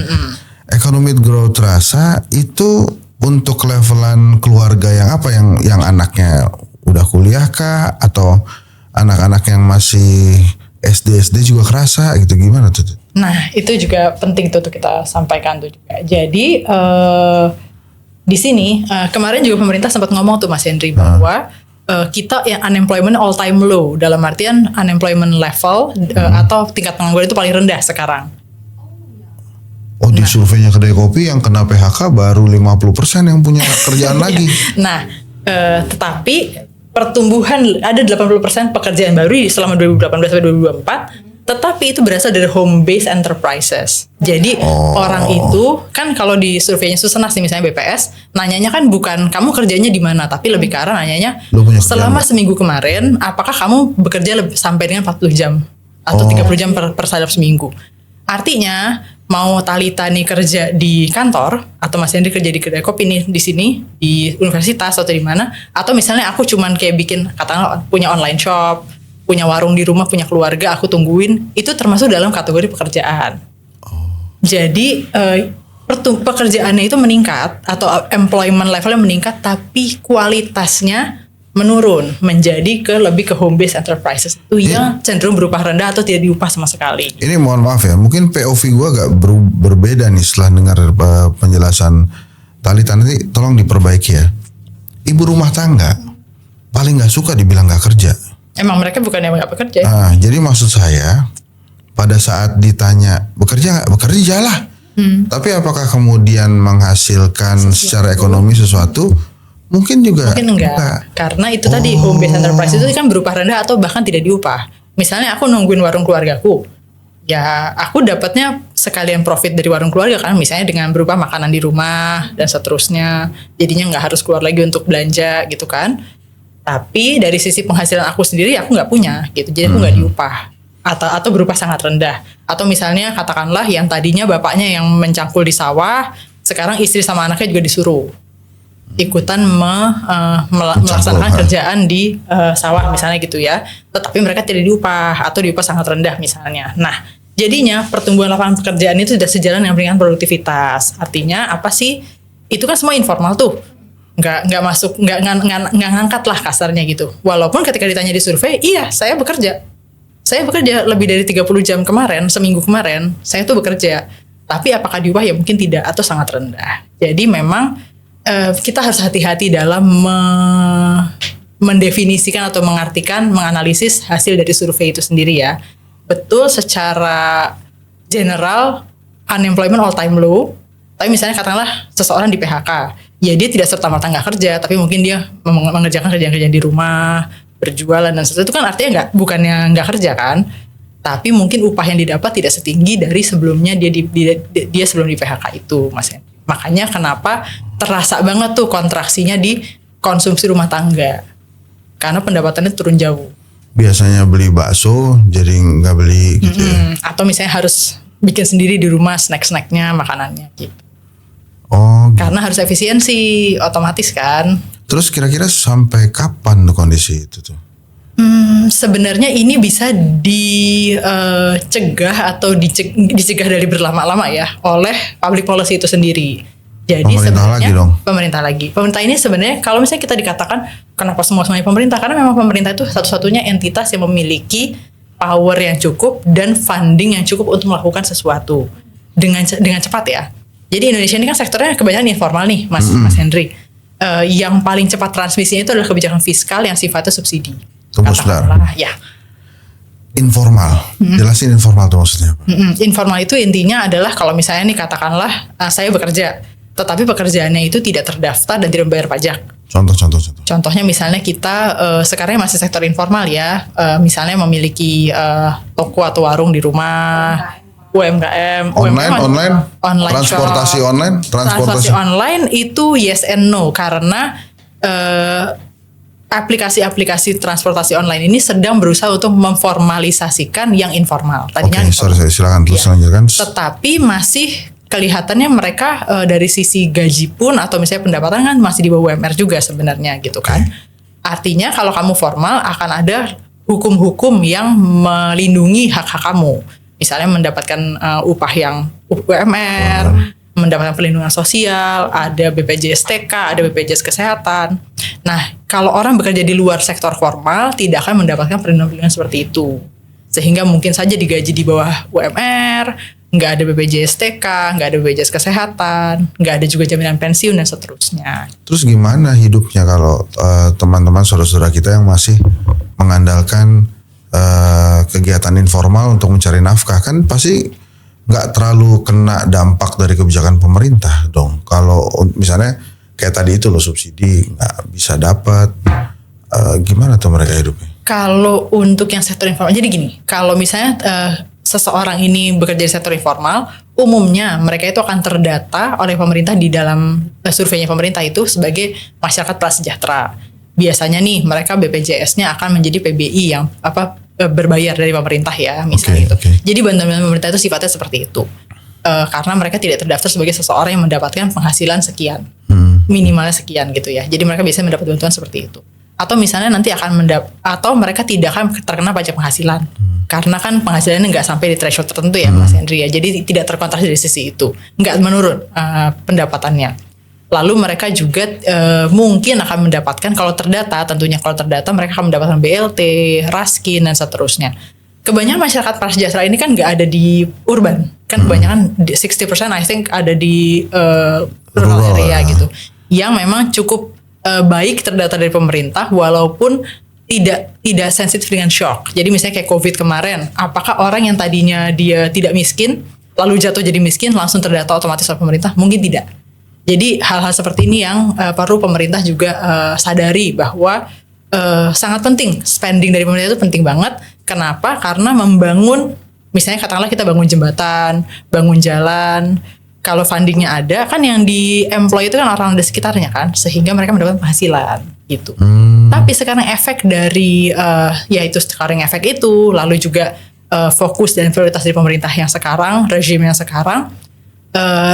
Economic growth rasa itu untuk levelan keluarga yang apa, yang anaknya udah kuliah kah, atau anak-anak yang masih SD juga kerasa gitu, gimana tuh? Nah, itu juga penting tuh untuk kita sampaikan tuh juga. Jadi di sini kemarin juga pemerintah sempat ngomong tuh Mas Henry bahwa kita yang unemployment all time low, dalam artian unemployment level atau tingkat pengangguran itu paling rendah sekarang. Oh, di surveinya kedai kopi yang kena PHK baru 50% yang punya kerjaan lagi. Nah, tetapi pertumbuhan ada 80% pekerjaan baru selama 2018 sampai 2024, tetapi itu berasal dari home based enterprises. Jadi orang itu kan kalau di surveinya Susenas nih misalnya BPS, nanyanya kan bukan kamu kerjanya di mana, tapi lebih ke arah nanyanya selama seminggu kemarin apakah kamu bekerja sampai dengan 40 jam atau 30 jam per dalam seminggu. Artinya mau Talita nih kerja di kantor atau Mas Henry kerja di kedai kopi nih di sini di universitas atau di mana, atau misalnya aku cuman kayak bikin katakanlah punya online shop, punya warung di rumah, punya keluarga, aku tungguin, itu termasuk dalam kategori pekerjaan. Jadi pekerjaannya itu meningkat atau employment levelnya meningkat, tapi kualitasnya menurun menjadi lebih ke home based enterprises itu yang cenderung berupah rendah atau tidak diupah sama sekali. Ini mohon maaf ya, mungkin POV gue agak berbeda nih setelah dengar penjelasan Talita, nanti tolong diperbaiki ya. Ibu rumah tangga paling nggak suka dibilang nggak kerja. Emang mereka bukan yang nggak bekerja. Jadi maksud saya pada saat ditanya bekerja nggak, bekerja lah. Tapi apakah kemudian menghasilkan secara ekonomi sesuatu? Mungkin juga enggak. Karena itu tadi home based enterprise itu kan berupah rendah atau bahkan tidak diupah. Misalnya aku nungguin warung keluargaku, ya aku dapatnya sekalian profit dari warung keluarga kan, misalnya dengan berupa makanan di rumah dan seterusnya. Jadinya nggak harus keluar lagi untuk belanja gitu kan. Tapi dari sisi penghasilan aku sendiri aku nggak punya gitu, jadi aku nggak diupah atau berupa sangat rendah. Atau misalnya katakanlah yang tadinya bapaknya yang mencangkul di sawah, sekarang istri sama anaknya juga disuruh ikutan melaksanakan kerjaan di sawah misalnya gitu ya, tetapi mereka tidak diupah atau diupah sangat rendah misalnya. Nah, jadinya pertumbuhan lapangan pekerjaan itu sudah sejalan dengan peningkatan produktivitas. Artinya apa sih? Itu kan semua informal tuh, nggak masuk, nggak ngangkat lah kasarnya gitu. Walaupun ketika ditanya di survei, iya saya bekerja lebih dari 30 jam kemarin, seminggu kemarin saya tuh bekerja. Tapi apakah diupah? Ya mungkin tidak atau sangat rendah. Jadi memang kita harus hati-hati dalam mendefinisikan atau menganalisis hasil dari survei itu sendiri ya. Betul secara general unemployment all time low, tapi misalnya katakanlah seseorang di PHK, ya dia tidak serta-merta nggak kerja, tapi mungkin dia mengerjakan kerjaan-kerjaan di rumah, berjualan dan seterusnya, itu kan artinya bukannya nggak kerja kan, tapi mungkin upah yang didapat tidak setinggi dari sebelumnya dia sebelum di PHK itu, Mas. Makanya kenapa terasa banget tuh kontraksinya di konsumsi rumah tangga. Karena pendapatannya turun jauh. Biasanya beli bakso jadi nggak beli gitu ya. Atau misalnya harus bikin sendiri di rumah snack-snacknya, makanannya gitu. Gitu. Karena harus efisiensi, otomatis kan. Terus kira-kira sampai kapan tuh kondisi itu tuh? Sebenarnya ini bisa dicegah atau dicegah dari berlama-lama ya oleh public policy itu sendiri. Jadi pemerintah lagi. Pemerintah ini sebenarnya kalau misalnya kita dikatakan kenapa semuanya pemerintah, karena memang pemerintah itu satu-satunya entitas yang memiliki power yang cukup dan funding yang cukup untuk melakukan sesuatu dengan cepat ya. Jadi Indonesia ini kan sektornya kebanyakan informal nih, Mas Henry. Yang paling cepat transmisinya itu adalah kebijakan fiskal yang sifatnya subsidi. Tunggu sebentar. Ya. Informal, jelasin informal itu maksudnya apa? Informal itu intinya adalah kalau misalnya nih katakanlah saya bekerja, tetapi pekerjaannya itu tidak terdaftar dan tidak membayar pajak. Contoh. Contohnya misalnya kita sekarang masih sektor informal ya, misalnya memiliki toko atau warung di rumah, UMKM, online transportasi shop. transportasi online itu yes and no, karena aplikasi-aplikasi transportasi online ini sedang berusaha untuk memformalisasikan yang informal. Tadinya silakan terus lanjutkan. Tetapi masih kelihatannya mereka dari sisi gaji pun atau misalnya pendapatan kan masih di bawah UMR juga sebenarnya gitu kan. Artinya kalau kamu formal akan ada hukum-hukum yang melindungi hak-hak kamu. Misalnya mendapatkan upah yang UMR, mendapatkan perlindungan sosial, ada BPJS TK, ada BPJS Kesehatan. Nah, kalau orang bekerja di luar sektor formal tidak akan mendapatkan perlindungan seperti itu. Sehingga mungkin saja digaji di bawah UMR, nggak ada BPJS TK, nggak ada BPJS Kesehatan, nggak ada juga jaminan pensiun dan seterusnya. Terus gimana hidupnya kalau teman-teman saudara-saudara kita yang masih mengandalkan kegiatan informal untuk mencari nafkah, kan pasti nggak terlalu kena dampak dari kebijakan pemerintah dong. Kalau misalnya kayak tadi itu loh, subsidi nggak bisa dapat, gimana tuh mereka hidupnya? Kalau untuk yang sektor informal, jadi gini, kalau misalnya seseorang ini bekerja di sektor informal, umumnya mereka itu akan terdata oleh pemerintah di dalam surveinya pemerintah itu sebagai masyarakat prasejahtera. Biasanya nih mereka BPJS-nya akan menjadi PBI yang berbayar dari pemerintah ya, misalnya Okay. Jadi bantuan pemerintah itu sifatnya seperti itu. Karena mereka tidak terdaftar sebagai seseorang yang mendapatkan penghasilan sekian, minimalnya sekian gitu ya. Jadi mereka bisa mendapat bantuan seperti itu. Atau misalnya nanti akan atau mereka tidak akan terkena pajak penghasilan. Karena kan penghasilannya nggak sampai di threshold tertentu ya Mas Henry ya. Jadi tidak terkontrasi dari sisi itu. Nggak menurun pendapatannya. Lalu mereka juga mungkin akan mendapatkan, kalau terdata mereka akan mendapatkan BLT, Raskin dan seterusnya. Kebanyakan masyarakat prasejahtera ini kan nggak ada di urban. Kan kebanyakan 60% I think ada di rural area gitu. Yang memang cukup baik terdata dari pemerintah walaupun tidak sensitif dengan shock. Jadi misalnya kayak COVID kemarin, apakah orang yang tadinya dia tidak miskin lalu jatuh jadi miskin langsung terdata otomatis oleh pemerintah? Mungkin tidak. Jadi hal-hal seperti ini yang perlu pemerintah juga sadari bahwa sangat penting, spending dari pemerintah itu penting banget. Kenapa? Karena membangun, misalnya katakanlah kita bangun jembatan, bangun jalan, kalau fundingnya ada, kan yang di employ itu kan orang di sekitarnya kan, sehingga mereka mendapatkan penghasilan gitu. Tapi sekarang efek dari yaitu sekarang efek itu, lalu juga fokus dan prioritas dari pemerintah yang sekarang, rezim yang sekarang,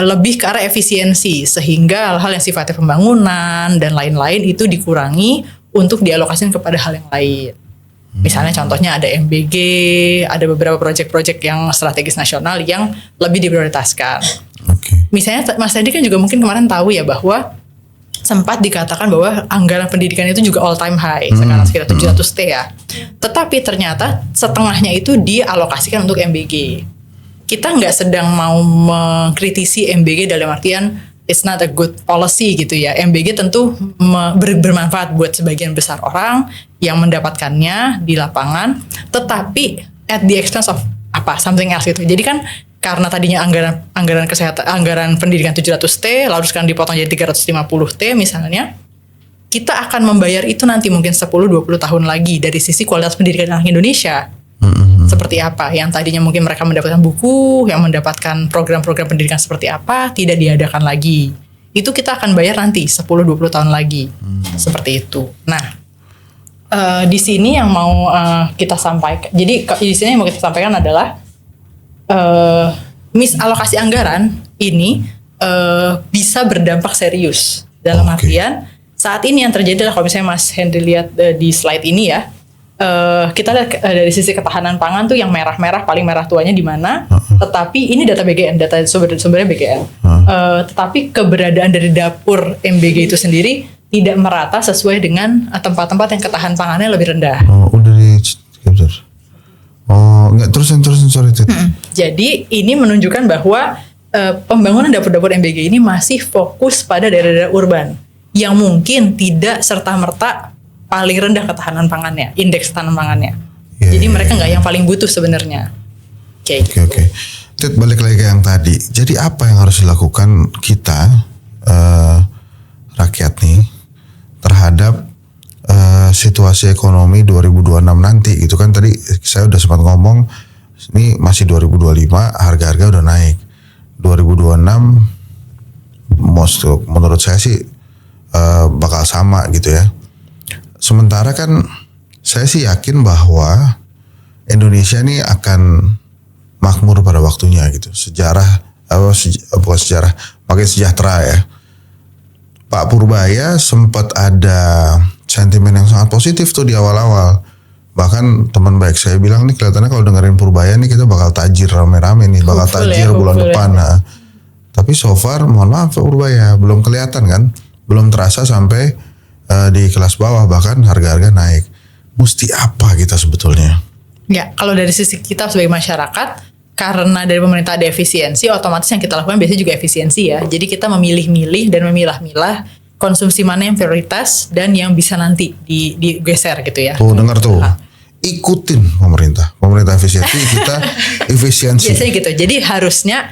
lebih ke arah efisiensi, sehingga hal-hal yang sifatnya pembangunan dan lain-lain itu dikurangi untuk dialokasikan kepada hal yang lain. Misalnya contohnya ada MBG, ada beberapa proyek-proyek yang strategis nasional yang lebih diprioritaskan. Misalnya Mas Edi kan juga mungkin kemarin tahu ya bahwa sempat dikatakan bahwa anggaran pendidikan itu juga all time high, sekarang sekitar 700 T ya. Tetapi ternyata setengahnya itu dialokasikan untuk MBG. Kita nggak sedang mau mengkritisi MBG dalam artian it's not a good policy gitu ya. MBG tentu bermanfaat buat sebagian besar orang yang mendapatkannya di lapangan, tetapi at the expense of something else gitu. Jadi kan karena tadinya anggaran kesehatan, anggaran pendidikan 700 T, lalu sekarang dipotong jadi 350 T misalnya, kita akan membayar itu nanti mungkin 10-20 tahun lagi dari sisi kualitas pendidikan anak Indonesia. Seperti apa, yang tadinya mungkin mereka mendapatkan buku, yang mendapatkan program-program pendidikan seperti apa, tidak diadakan lagi. Itu kita akan bayar nanti 10-20 tahun lagi. Seperti itu. Nah, di sini yang mau kita sampaikan, jadi di sini yang mau kita sampaikan adalah misalokasi anggaran ini bisa berdampak serius. Dalam artian, saat ini yang terjadi adalah, kalau misalnya Mas Henry lihat di slide ini ya, kita lihat dari sisi ketahanan pangan tuh yang merah-merah, paling merah tuanya di mana. Tetapi ini data BGN, data sumbernya BGN. Tetapi keberadaan dari dapur MBG itu sendiri tidak merata sesuai dengan tempat-tempat yang ketahanan pangannya lebih rendah. Udah di capture. Enggak, terusin sorry. Jadi ini menunjukkan bahwa pembangunan dapur-dapur MBG ini masih fokus pada daerah-daerah urban yang mungkin tidak serta-merta paling rendah ketahanan pangannya, indeks ketahanan pangannya. Jadi mereka nggak yang paling butuh sebenarnya. Oke. Tit, balik lagi ke yang tadi. Jadi apa yang harus dilakukan kita rakyat nih terhadap situasi ekonomi 2026 nanti? Itu kan tadi saya udah sempat ngomong, ini masih 2025, harga-harga udah naik. 2026 menurut saya sih bakal sama gitu ya. Sementara kan saya sih yakin bahwa Indonesia ini akan makmur pada waktunya gitu. Makin sejahtera ya. Pak Purbaya sempat ada sentimen yang sangat positif tuh di awal-awal. Bahkan bahkan teman baik saya bilang nih kelihatannya kalau dengerin Purbaya nih kita bakal tajir rame-rame nih, bakal Hopeful tajir bulan hopeful depan. Nah, tapi so far mohon maaf Purbaya belum kelihatan kan, belum terasa sampai di kelas bawah, bahkan harga-harga naik. Mesti apa kita sebetulnya? Ya, kalau dari sisi kita sebagai masyarakat, karena dari pemerintah ada efisiensi, otomatis yang kita lakukan biasanya juga efisiensi ya. Jadi kita memilih-milih dan memilah-milah konsumsi mana yang prioritas dan yang bisa nanti digeser gitu ya. Tuh dengar tuh, ikutin pemerintah efisiensi, kita efisiensi. Biasanya gitu. Jadi harusnya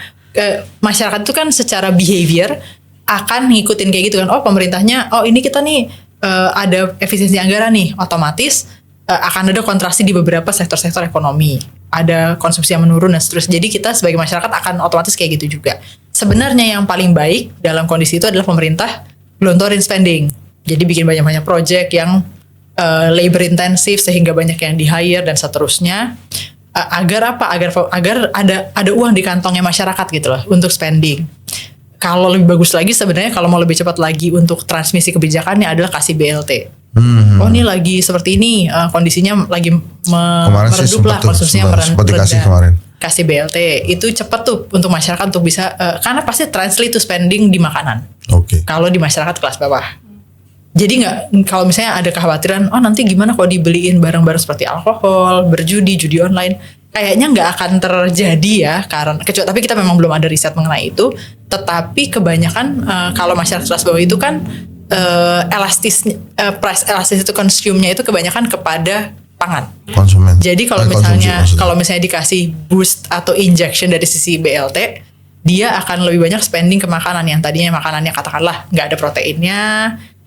masyarakat itu kan secara behavior akan ngikutin kayak gitu kan. Oh pemerintahnya, oh ini kita nih ada efisiensi anggaran nih, otomatis akan ada kontraksi di beberapa sektor-sektor ekonomi. Ada konsumsi yang menurun dan seterusnya. Jadi kita sebagai masyarakat akan otomatis kayak gitu juga. Sebenarnya yang paling baik dalam kondisi itu adalah pemerintah gelontorin spending. Jadi bikin banyak-banyak project yang labor intensif sehingga banyak yang di hire dan seterusnya. Agar apa? Agar ada uang di kantongnya masyarakat gitu loh untuk spending. Kalau lebih bagus lagi sebenarnya kalau mau lebih cepat lagi untuk transmisi kebijakannya adalah kasih BLT. Oh ini lagi seperti ini kondisinya lagi meredup lah, konsumsinya merendah. Kasih BLT itu cepat tuh untuk masyarakat untuk bisa karena pasti translate to spending di makanan. Oke. Kalau di masyarakat kelas bawah. Jadi nggak, kalau misalnya ada kekhawatiran, oh nanti gimana kalau dibeliin barang-barang seperti alkohol, judi online, kayaknya nggak akan terjadi ya, karena tapi kita memang belum ada riset mengenai itu. Tetapi kebanyakan kalau masyarakat kelas bawah itu kan price elastis itu consume-nya itu kebanyakan kepada pangan. Konsumen. Jadi kalau misalnya dikasih boost atau injection dari sisi BLT, dia akan lebih banyak spending ke makanan yang tadinya makanannya katakanlah nggak ada proteinnya,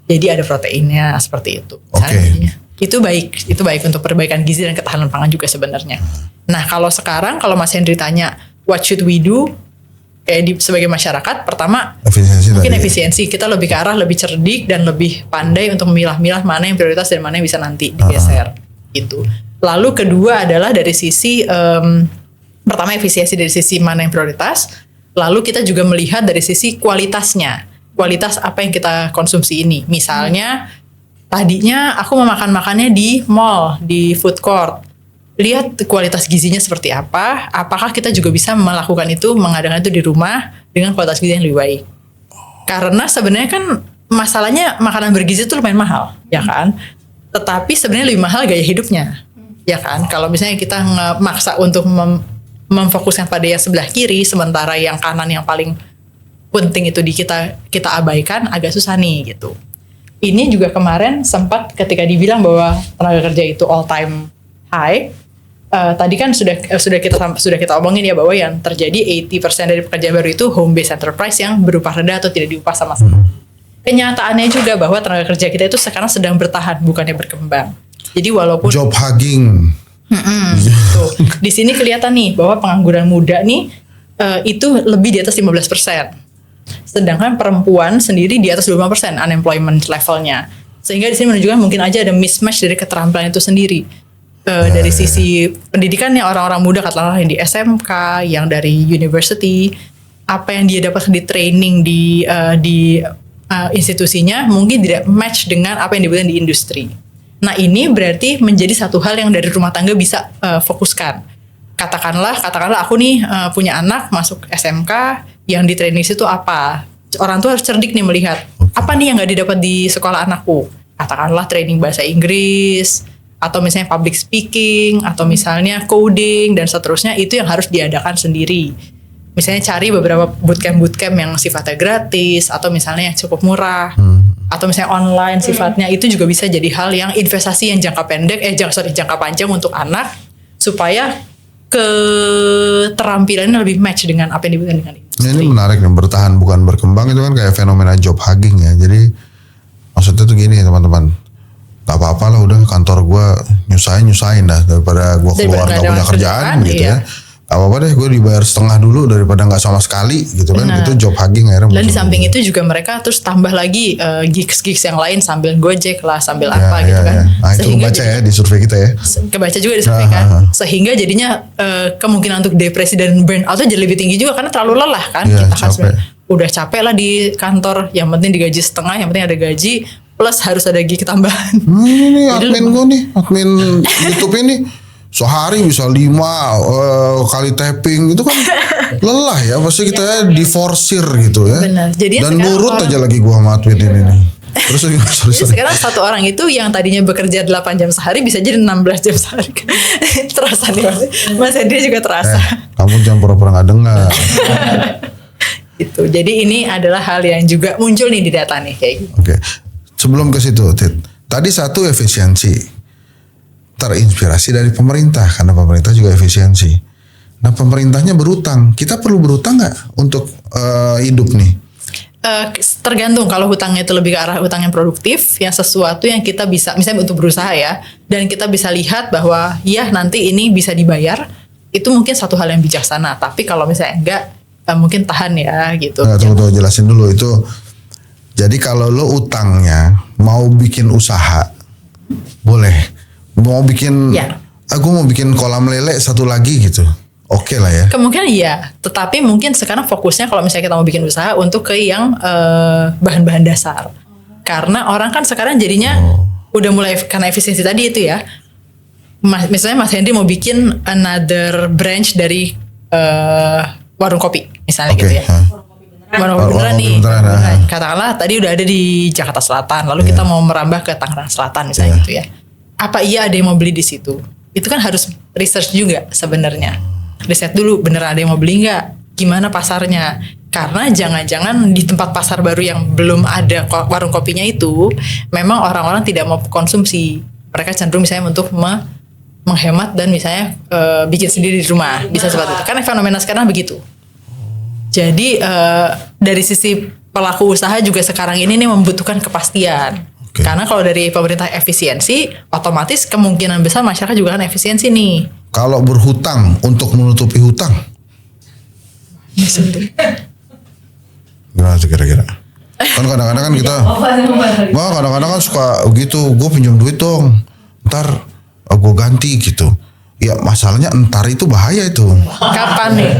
jadi ada proteinnya seperti itu. Okay. Itu baik untuk perbaikan gizi dan ketahanan pangan juga sebenarnya. Nah kalau sekarang kalau Mas Hendri tanya what should we do? Sebagai masyarakat, pertama efisiensi. Kita lebih ke arah lebih cerdik dan lebih pandai untuk memilah-milah mana yang prioritas dan mana yang bisa nanti digeser. Gitu. Lalu kedua adalah dari sisi pertama efisiensi dari sisi mana yang prioritas. Lalu kita juga melihat dari sisi kualitasnya. Kualitas apa yang kita konsumsi ini. Misalnya tadinya aku mau makan-makannya di mall, di food court. Lihat kualitas gizinya seperti apa. Apakah kita juga bisa melakukan itu, mengadakan itu di rumah dengan kualitas gizi yang lebih baik. Karena sebenarnya kan masalahnya makanan bergizi itu lumayan mahal, ya kan? Tetapi sebenarnya lebih mahal gaya hidupnya, ya kan? Kalau misalnya kita maksa untuk memfokuskan pada yang sebelah kiri, sementara yang kanan yang paling penting itu kita abaikan, agak susah nih gitu. Ini juga kemarin sempat ketika dibilang bahwa tenaga kerja itu all time high. Tadi kan sudah kita omongin ya bahwa yang terjadi 80% dari pekerjaan baru itu home based enterprise yang berupa rendah atau tidak diupah sama sekali. Kenyataannya juga bahwa tenaga kerja kita itu sekarang sedang bertahan bukannya berkembang. Jadi walaupun job hugging. Gitu. Di sini kelihatan nih bahwa pengangguran muda nih itu lebih di atas 15%. Sedangkan perempuan sendiri di atas 25% unemployment levelnya. Sehingga di sini menunjukkan mungkin aja ada mismatch dari keterampilan itu sendiri. Dari sisi pendidikannya orang-orang muda katakanlah yang di SMK, yang dari university, apa yang dia dapat di training di institusinya mungkin tidak match dengan apa yang dibutuhkan di industri. Nah ini berarti menjadi satu hal yang dari rumah tangga bisa fokuskan. Katakanlah aku nih punya anak masuk SMK, yang di training situ apa? Orang tua harus cerdik nih melihat apa nih yang nggak didapat di sekolah anakku. Katakanlah training bahasa Inggris, atau misalnya public speaking, atau misalnya coding dan seterusnya, itu yang harus diadakan sendiri. Misalnya cari beberapa bootcamp yang sifatnya gratis, atau misalnya yang cukup murah, atau misalnya online sifatnya, itu juga bisa jadi hal yang investasi yang jangka panjang untuk anak, supaya keterampilannya lebih match dengan apa yang dibutuhkan dengan industri. Ini menarik nih, bertahan bukan berkembang itu kan kayak fenomena job hugging ya. Jadi maksudnya tuh gini teman-teman. Gak apa-apa lah udah kantor gue nyusahin dah daripada gue keluar gak punya kerjaan gitu ya. Gak apa-apa deh gue dibayar setengah dulu daripada gak sama sekali gitu kan. Itu job hugging akhirnya. Dan di samping itu juga mereka terus tambah lagi gigs yang lain sambil Gojek lah, sambil gitu kan. Nah itu kebaca ya di survei kita ya. Kebaca juga di survei kan. Sehingga jadinya kemungkinan untuk depresi dan burnout itu jadi lebih tinggi juga karena terlalu lelah kan. Kita kan udah capek lah di kantor, yang penting digaji setengah, yang penting ada gaji. plus harus ada gig tambahan. Ini admin gue nih, admin YouTube ini sehari bisa 5 kali tapping itu kan lelah ya. Pasti kita diforsir gitu ya. Benar. Jadi dan nurut aja lagi gue sama admin ini nih. Terus Jadi sekarang satu orang itu yang tadinya bekerja 8 jam sehari bisa jadi 16 jam sehari. Terasa nih Mas Hendri juga terasa. Kamu jangan pura-pura nggak dengar. Itu. Jadi ini adalah hal yang juga muncul nih di data nih kayak gitu. Oke. Sebelum ke situ, Tit. Tadi satu efisiensi. Terinspirasi dari pemerintah karena pemerintah juga efisiensi. Nah, pemerintahnya berutang. Kita perlu berutang nggak untuk hidup nih? Tergantung kalau hutangnya itu lebih ke arah hutang yang produktif, yang sesuatu yang kita bisa misalnya untuk berusaha ya, dan kita bisa lihat bahwa ya nanti ini bisa dibayar, itu mungkin satu hal yang bijaksana. Tapi kalau misalnya enggak, mungkin tahan ya gitu. Nah, tunggu jelasin dulu itu. Jadi kalau lo utangnya mau bikin usaha, boleh. Mau bikin, aku mau bikin kolam lele satu lagi gitu. Oke lah ya. Kemungkinan iya, tetapi mungkin sekarang fokusnya kalau misalnya kita mau bikin usaha untuk ke yang bahan-bahan dasar. Karena orang kan sekarang jadinya udah mulai karena efisiensi tadi itu ya. Misalnya Mas Hendri mau bikin another branch dari warung kopi misalnya gitu ya. Warung kopi beneran nih. Katakanlah tadi udah ada di Jakarta Selatan, lalu kita mau merambah ke Tangerang Selatan misalnya gitu ya. Apa iya ada yang mau beli di situ? Itu kan harus research juga sebenarnya. Riset dulu beneran ada yang mau beli nggak, gimana pasarnya, karena jangan-jangan di tempat pasar baru yang belum ada warung kopinya itu memang orang-orang tidak mau konsumsi, mereka cenderung misalnya untuk menghemat dan misalnya bikin sendiri di rumah, bisa seperti itu, karena fenomena sekarang begitu. Jadi dari sisi pelaku usaha juga sekarang ini nih membutuhkan kepastian. Karena kalau dari pemerintah efisiensi, otomatis kemungkinan besar masyarakat juga kan efisiensi nih. Kalau berhutang untuk menutupi hutang, gimana tuh kira-kira? Kan kadang-kadang kan kita, kadang-kadang kan suka gitu, gue pinjam duit dong, ntar gue ganti gitu. Ya masalahnya entar itu bahaya itu. Kapan nih?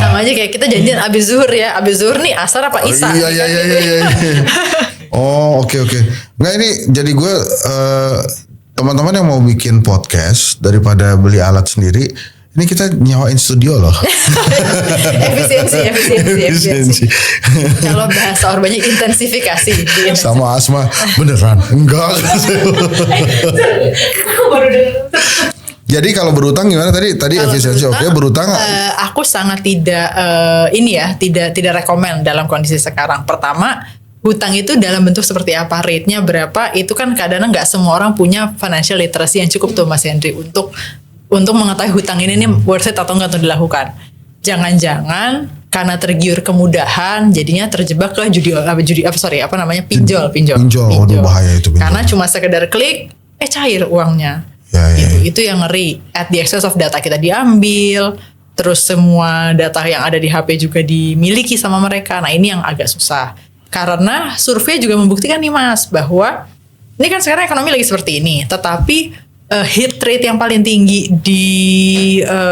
Sama aja kayak kita janjian abis zuhur ya, abis zuhur nih asar apa isya? Iya. Oh oke. Nggak ini jadi gue teman-teman yang mau bikin podcast daripada beli alat sendiri, ini kita nyewain studio loh. efisiensi. Kalau bahasa Orbanya intensifikasi. Sama Asma beneran enggak. Jadi kalau berutang gimana tadi efisiensi oke, berutang aku sangat tidak tidak rekomen dalam kondisi sekarang. Pertama, hutang itu dalam bentuk seperti apa, rate-nya berapa, itu kan kadang-kadang nggak semua orang punya financial literacy yang cukup tuh Mas Hendri untuk mengetahui hutang ini worth it atau enggak untuk dilakukan. Jangan-jangan karena tergiur kemudahan jadinya terjebak ke pinjol. Waduh bahaya itu pinjol. Karena cuma sekedar klik cair uangnya. Itu yang ngeri. At the expense of data kita diambil, terus semua data yang ada di HP juga dimiliki sama mereka. Nah, ini yang agak susah. Karena survei juga membuktikan nih Mas, bahwa ini kan sekarang ekonomi lagi seperti ini, tetapi hit rate yang paling tinggi di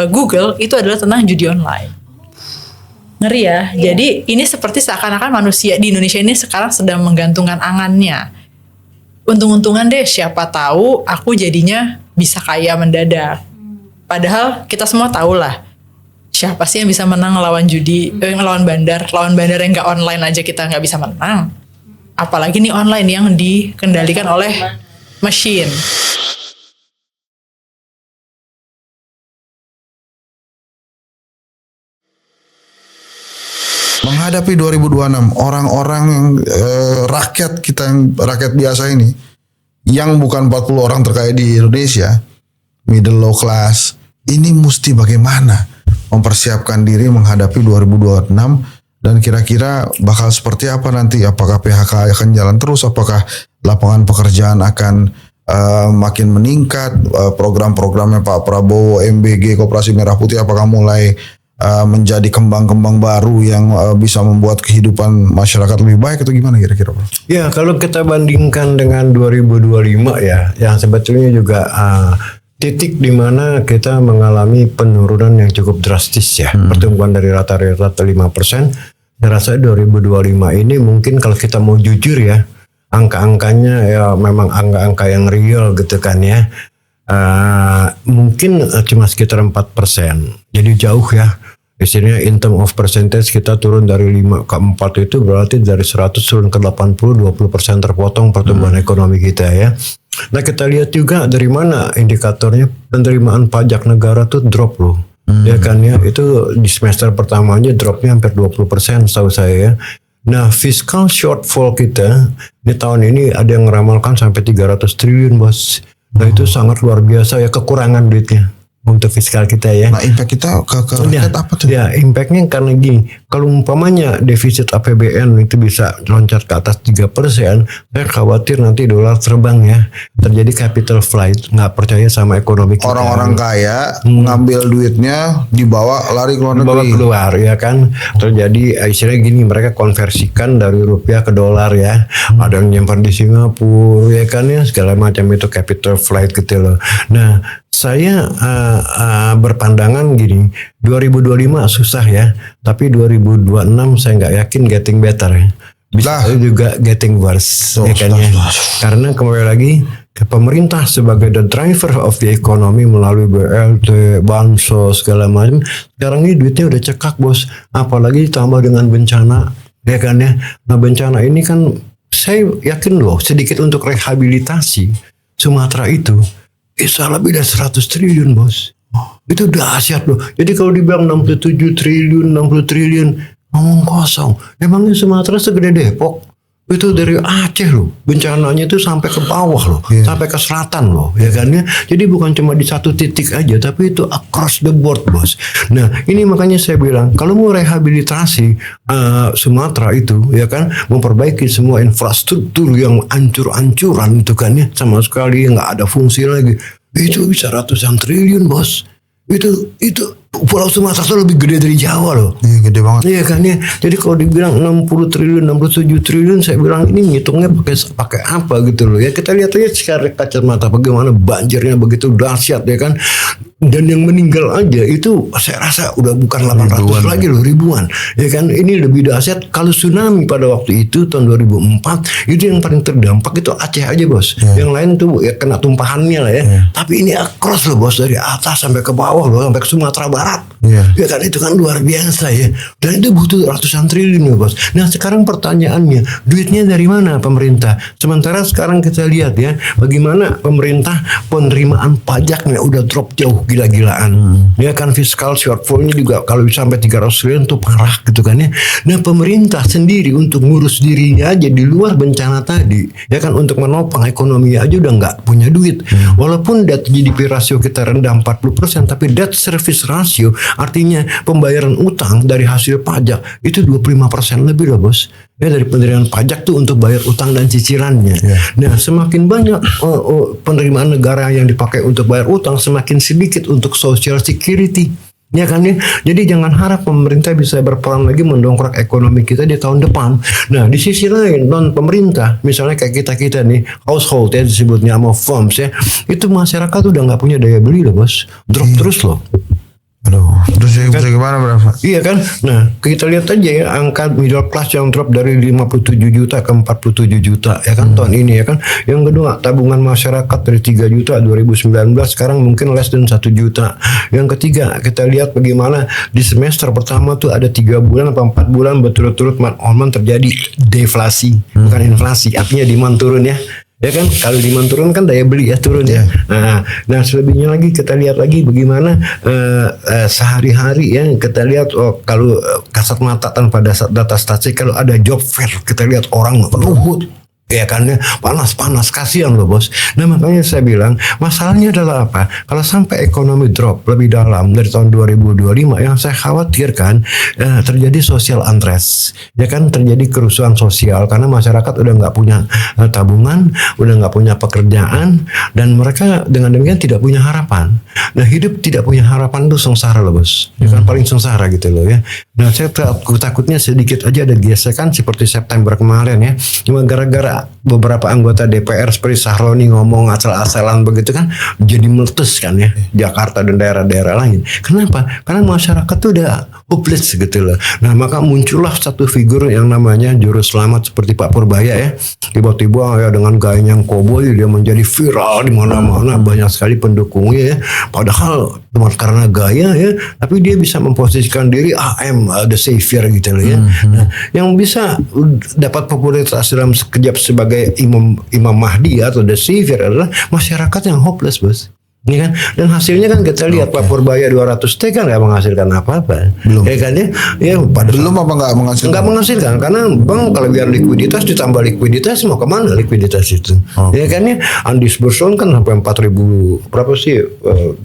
Google itu adalah tentang judi online. Ngeri ya. Jadi ini seperti seakan-akan manusia di Indonesia ini sekarang sedang menggantungkan angannya. Untung-untungan deh, siapa tahu aku jadinya bisa kaya mendadak. Padahal kita semua tahu lah, siapa sih yang bisa menang lawan judi, lawan bandar yang nggak online aja kita nggak bisa menang. Apalagi nih online yang dikendalikan oleh mesin. Menghadapi 2026, orang-orang yang rakyat kita yang rakyat biasa ini, yang bukan 40 orang terkaya di Indonesia, middle low class, ini mesti bagaimana mempersiapkan diri menghadapi 2026 dan kira-kira bakal seperti apa nanti? Apakah PHK akan jalan terus? Apakah lapangan pekerjaan akan makin meningkat? Program-programnya Pak Prabowo, MBG, Koperasi Merah Putih apakah mulai menjadi kembang-kembang baru yang bisa membuat kehidupan masyarakat lebih baik atau gimana kira-kira? Ya kalau kita bandingkan dengan 2025 ya, yang sebetulnya juga titik di mana kita mengalami penurunan yang cukup drastis ya, pertumbuhan dari rata-rata 5%. Saya rasa 2025 ini mungkin kalau kita mau jujur ya, angka-angkanya ya memang angka-angka yang real gitu kan ya. Mungkin cuma sekitar 4%. Jadi jauh ya. Istilahnya in term of percentage kita turun dari 5 ke 4 itu berarti dari 100 turun ke 80, 20% terpotong pertumbuhan ekonomi kita ya. Nah kita lihat juga dari mana indikatornya penerimaan pajak negara tuh drop loh. Ya kan ya, itu di semester pertamanya dropnya hampir 20% setahu saya ya. Nah fiscal shortfall kita di tahun ini ada yang meramalkan sampai 300 triliun bos. Nah itu sangat luar biasa ya, kekurangan duitnya untuk fiskal kita ya. Nah impact kita ke rakyat apa tuh? Ya impactnya karena gini, kalau umpamanya defisit APBN itu bisa loncat ke atas 3%, saya khawatir nanti dolar terbang ya, terjadi capital flight, nggak percaya sama ekonomi kita. Orang-orang kaya ngambil duitnya dibawa lari ke luar negeri. Bawa keluar ya kan, terjadi istilahnya gini, mereka konversikan dari rupiah ke dolar ya, ada yang nyimpan di Singapura ya kan ya, segala macam itu capital flight gitu loh. Nah saya berpandangan gini, 2025 susah ya, tapi 2026 saya nggak yakin getting better ya. Bisa juga getting worse ya kan ya. Karena kembali lagi ke pemerintah sebagai the driver of the economy melalui BLT, bansos segala macam. Sekarang ini duitnya udah cekak bos, apalagi ditambah dengan bencana ya kan ya. Nah bencana ini kan saya yakin loh sedikit untuk rehabilitasi Sumatera itu bisa lebih dari 100 triliun bos. Itu dahsyat loh. Jadi kalau dibilang 67 triliun, 60 triliun, ngomong kosong. Emangnya Sumatera segede Depok? Itu dari Aceh loh. Bencananya itu sampai ke bawah loh. Sampai ke selatan loh. Ya kan ya. Jadi bukan cuma di satu titik aja. Tapi itu across the board bos. Nah ini makanya saya bilang. Kalau mau rehabilitasi Sumatera itu. Ya kan. Memperbaiki semua infrastruktur yang ancur-ancuran itu kan ya. Sama sekali nggak ada fungsi lagi. Itu bisa ratusan triliun bos. Itu Pulau Sumatera itu lebih gede dari Jawa loh. Iya gede banget. Iya kan ya. Jadi kalau dibilang 60 triliun, 67 triliun, saya bilang ini ngitungnya pakai apa gitu loh ya. Kita lihat aja secara kacamata bagaimana banjirnya begitu dahsyat ya kan. Dan yang meninggal aja itu saya rasa udah bukan 800 ribuan lagi loh, ribuan. Ya kan ini lebih dahsyat kalau tsunami pada waktu itu tahun 2004 itu yang paling terdampak itu Aceh aja bos. Yang lain tuh ya kena tumpahannya lah ya. Tapi ini across loh bos, dari atas sampai ke bawah loh, sampai ke Sumatera Barat. Ya kan itu kan luar biasa ya. Dan itu butuh ratusan triliun ya bos. Nah sekarang pertanyaannya, duitnya dari mana pemerintah? Sementara sekarang kita lihat ya, bagaimana pemerintah penerimaan pajaknya udah drop jauh gila-gilaan. Ya kan fiskal shortfallnya juga kalau sampai 300 triliun itu parah gitu kan ya. Nah pemerintah sendiri untuk ngurus dirinya aja di luar bencana tadi, ya kan untuk menopang ekonomi aja udah nggak punya duit. Walaupun debt GDP rasio kita rendah 40%, tapi debt service ratio artinya pembayaran utang dari hasil pajak itu 25% lebih loh bos. Ya dari penerimaan pajak tuh untuk bayar utang dan cicilannya. Nah semakin banyak penerimaan negara yang dipakai untuk bayar utang, semakin sedikit untuk social security. Ya kan ya. Jadi jangan harap pemerintah bisa berperan lagi mendongkrak ekonomi kita di tahun depan. Nah di sisi lain non pemerintah, misalnya kayak kita nih household ya disebutnya sama firms ya, itu masyarakat udah nggak punya daya beli loh bos, drop terus loh. Aduh, terus ya bisa gimana berapa? Iya kan? Nah, kita lihat aja ya angka middle class yang drop dari 57 juta ke 47 juta ya kan tahun ini ya kan. Yang kedua, tabungan masyarakat dari 3 juta 2019 sekarang mungkin less than 1 juta. Yang ketiga, kita lihat bagaimana di semester pertama tuh ada 3 bulan atau 4 bulan berturut-turut month terjadi deflasi, bukan inflasi. Artinya demand turun ya. Ya kan kalau demand turun kan daya beli ya turun ya. Nah selebihnya lagi kita lihat lagi bagaimana sehari-hari ya kita lihat kalau kasat mata tanpa data statistik kalau ada job fair kita lihat orang ruhut. Ya kan ya panas kasihan loh bos. Nah makanya saya bilang masalahnya adalah apa? Kalau sampai ekonomi drop lebih dalam dari tahun 2025 yang saya khawatirkan terjadi social unrest. Ya kan terjadi kerusuhan sosial karena masyarakat udah nggak punya tabungan, udah nggak punya pekerjaan dan mereka dengan demikian tidak punya harapan. Nah hidup tidak punya harapan itu sengsara loh bos. Ya kan paling sengsara gitu loh ya. Nah saya takutnya sedikit aja ada gesekan seperti September kemarin ya. Cuma gara-gara beberapa anggota DPR seperti Sahroni ngomong asal-asalan begitu kan jadi meletus kan ya Jakarta dan daerah-daerah lain. Kenapa? Karena masyarakat tuh udah hopeless gitu loh. Nah maka muncullah satu figur yang namanya juru selamat seperti Pak Purbaya ya. Tiba-tiba ya dengan gayanya yang koboi dia menjadi viral di mana-mana, banyak sekali pendukungnya ya. Padahal cuma karena gaya ya, tapi dia bisa memposisikan diri I'm the savior gitu loh ya. Nah, yang bisa dapat popularitas dalam sekejap sebagai Imam Mahdi atau the savior adalah masyarakat yang hopeless, bos. Ini kan, dan hasilnya kan kita lihat Pak Purbaya 200T kan nggak menghasilkan apa-apa. Belum. Ya kan ya pada Belum apa nggak menghasilkan? nggak menghasilkan karena bang kalau biar likuiditas ditambah likuiditas mau kemana likuiditas itu? Ya kan ya undisbursed kan sampai 4.000 berapa sih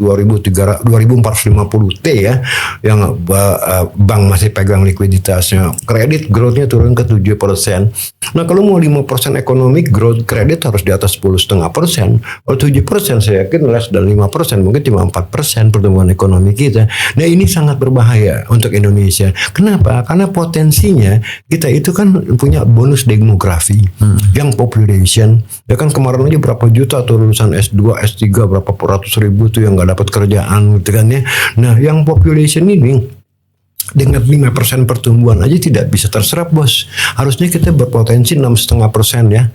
2.450 T ya yang bank masih pegang likuiditasnya. Kredit growth-nya turun ke 7%. Nah kalau mau 5% economic growth kredit harus di atas 10,5%. Kalau 7% saya yakin less dan 5%, mungkin cuma 4% pertumbuhan ekonomi kita. Nah ini sangat berbahaya untuk Indonesia. Kenapa? Karena potensinya kita itu kan punya bonus demografi, yang population. Ya kan kemarin aja berapa juta tuh lulusan S2, S3 berapa ratus ribu tuh yang nggak dapat kerjaan gitu kan ya. Nah yang population ini dengan 5% pertumbuhan aja tidak bisa terserap, bos. Harusnya kita berpotensi 6,5% ya.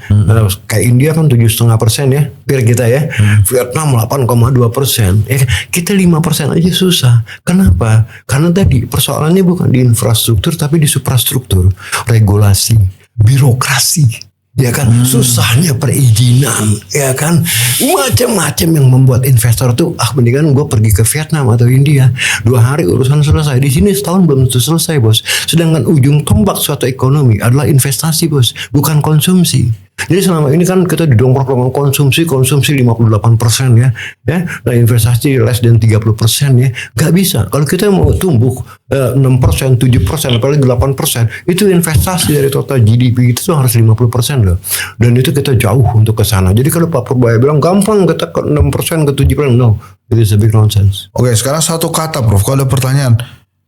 Kayak India kan 7,5% ya, peer kita ya. Vietnam 8,2%. Ya, kita 5% aja susah. Kenapa? Karena tadi persoalannya bukan di infrastruktur tapi di suprastruktur, regulasi, birokrasi. Ya kan, susahnya perizinan, ya kan, macam-macam yang membuat investor tuh mendingan gue pergi ke Vietnam atau India 2 hari urusan selesai. Di sini setahun belum tentu selesai, bos. Sedangkan ujung tombak suatu ekonomi adalah investasi, bos, bukan konsumsi. Jadi selama ini kan kita didongkrak dengan konsumsi 58% ya. Nah investasi less than 30% ya. Gak bisa. Kalau kita mau tumbuh 6%, 7%, apalagi 8%, itu investasi dari total GDP itu harus 50% loh. Dan itu kita jauh untuk ke sana. Jadi kalau Pak Purbaya bilang gampang kita ke 6% ke 7%, no, it is a big nonsense. Oke, sekarang satu kata, Prof. Kalau ada pertanyaan,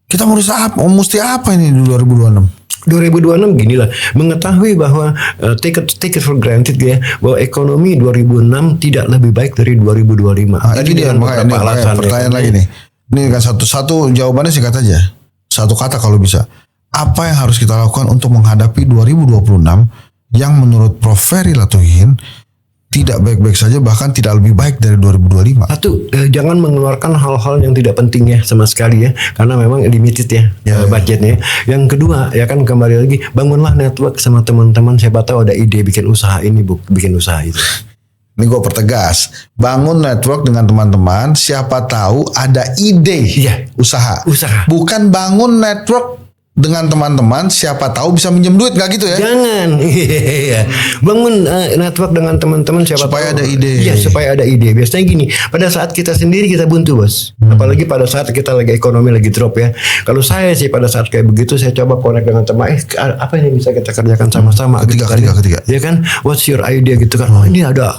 kita mesti apa ini di 2026? 2026 ginilah, mengetahui bahwa take it for granted ya, bahwa ekonomi 2006 tidak lebih baik dari 2025. Nah, ini dia makanya pertanyaan lagi nih. Ini kan satu jawabannya singkat aja. Satu kata kalau bisa. Apa yang harus kita lakukan untuk menghadapi 2026 yang menurut Prof. Ferry Latuhin tidak baik-baik saja, bahkan tidak lebih baik dari 2025. Satu, jangan mengeluarkan hal-hal yang tidak penting ya sama sekali ya, karena memang limited ya, budgetnya. Yang kedua, ya kan kembali lagi, bangunlah network sama teman-teman, siapa tahu ada ide bikin usaha ini, bikin usaha itu. Ini gue pertegas, bangun network dengan teman-teman, siapa tahu ada ide usaha. Bukan bangun network dengan teman-teman, siapa tahu bisa minjem duit, nggak gitu ya? Jangan, bangun network dengan teman-teman siapa supaya tahu. Ada ide. Iya, supaya ada ide. Biasanya gini, pada saat kita sendiri kita buntu, bos. Apalagi pada saat kita lagi ekonomi lagi drop ya. Kalau saya sih pada saat kayak begitu, saya coba connect dengan teman. Apa yang bisa kita kerjakan sama-sama? Ketiga. Ya kan, what's your idea gitu kan? Oh ini ada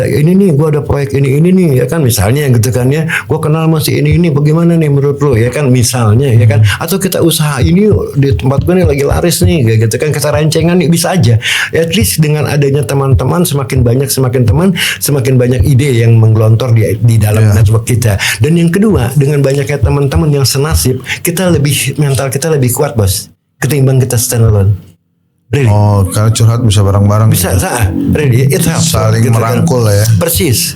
ini nih, gue ada proyek ini nih, ya kan misalnya gitu kan ya. Gue kenal masih ini bagaimana nih menurut lo ya kan misalnya ya kan. Atau kita usaha ini di tempat gue nih lagi laris nih kayak gitu kan, kita rencengan nih bisa aja. At least dengan adanya teman-teman semakin banyak semakin banyak ide yang menggelontor di dalam network kita. Dan yang kedua, dengan banyaknya teman-teman yang senasib, mental kita lebih kuat, bos, ketimbang kita stand alone. Really? Oh, karena curhat bisa bareng-bareng. Bisa, really, it helps. Saling gitu merangkul kan? Ya. Persis.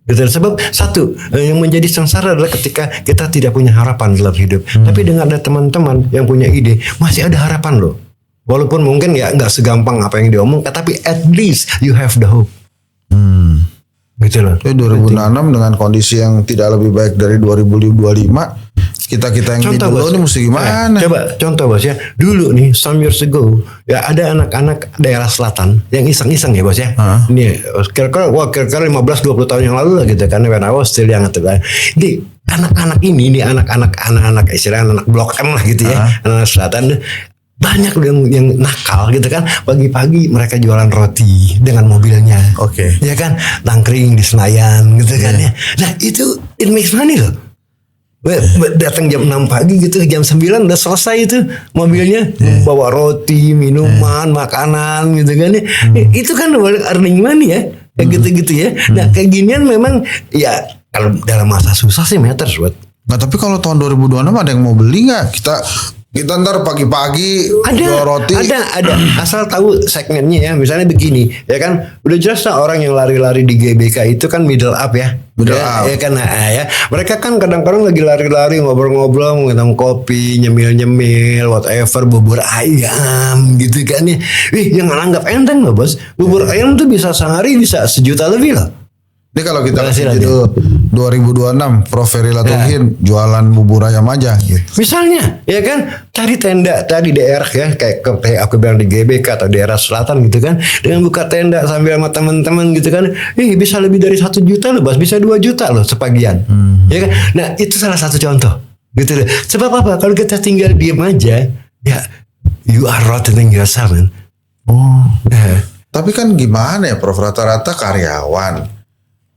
Gitu. Sebab satu yang menjadi sengsara adalah ketika kita tidak punya harapan dalam hidup. Tapi dengan ada teman-teman yang punya ide, masih ada harapan loh. Walaupun mungkin ya nggak segampang apa yang diomongkan, tapi at least you have the hope. Gitu loh. Jadi 2006 dengan kondisi yang tidak lebih baik dari 2025, kita yang contoh, di dulu ini mesti gimana? Coba contoh, bos ya. Dulu nih some years ago ya ada anak-anak daerah selatan yang iseng-iseng ya, bos ya. Ini kira-kira 15-20 tahun yang lalu lah gitu kan, when I was still young gitu kan. Jadi anak-anak ini anak-anak istilahnya anak Blok M lah gitu ya. Anak selatan banyak yang nakal gitu kan. Pagi-pagi mereka jualan roti dengan mobilnya. Ya kan, tangkring di Senayan gitu kan ya. Nah itu it makes money loh. Datang jam 6 pagi gitu, jam 9 udah selesai itu mobilnya, bawa roti, minuman, makanan gitu kan ya. Itu kan earning money ya, kayak gitu-gitu ya. Nah kayak ginian memang ya kalau dalam masa susah sih matters buat. Nah tapi kalau tahun 2026 ada yang mau beli nggak? Kita ntar pagi-pagi jual roti. Ada. Asal tahu segmennya ya. Misalnya begini, ya kan. Udah jelas lah orang yang lari-lari di GBK itu kan middle up ya. Middle up. Ya kan ya. Mereka kan kadang-kadang lagi lari-lari ngobrol-ngobrol, minum kopi, nyemil-nyemil, whatever, bubur ayam gitu kan ya. Jangan anggap enteng loh bos. Bubur ayam tuh bisa sehari bisa 1 juta lebih loh. Ini kalau kita kasih judul 2026 Prof Ferry Latuhin jualan bubur ayam aja gitu. Misalnya, ya kan, cari tenda tadi daerah ya, kayak aku bilang di GBK atau daerah selatan gitu kan, dengan buka tenda sambil sama teman-teman gitu kan, bisa lebih dari 1 juta loh, bos, bisa 2 juta loh sepagian, ya kan. Nah itu salah satu contoh, gitu loh. Sebab apa? Kalau kita tinggal diem aja, ya you are rotting yourself, man. Tapi kan gimana ya Prof, rata-rata karyawan.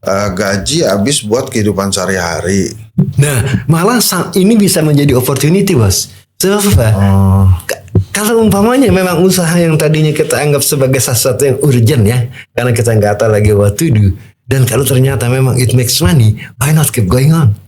Gaji habis buat kehidupan sehari-hari. Nah, malah ini bisa menjadi opportunity, bos. Sebab apa? Kalau umpamanya memang usaha yang tadinya kita anggap sebagai sesuatu yang urgent ya, karena kita nggak tahu lagi what to do, dan kalau ternyata memang it makes money, why not keep going on?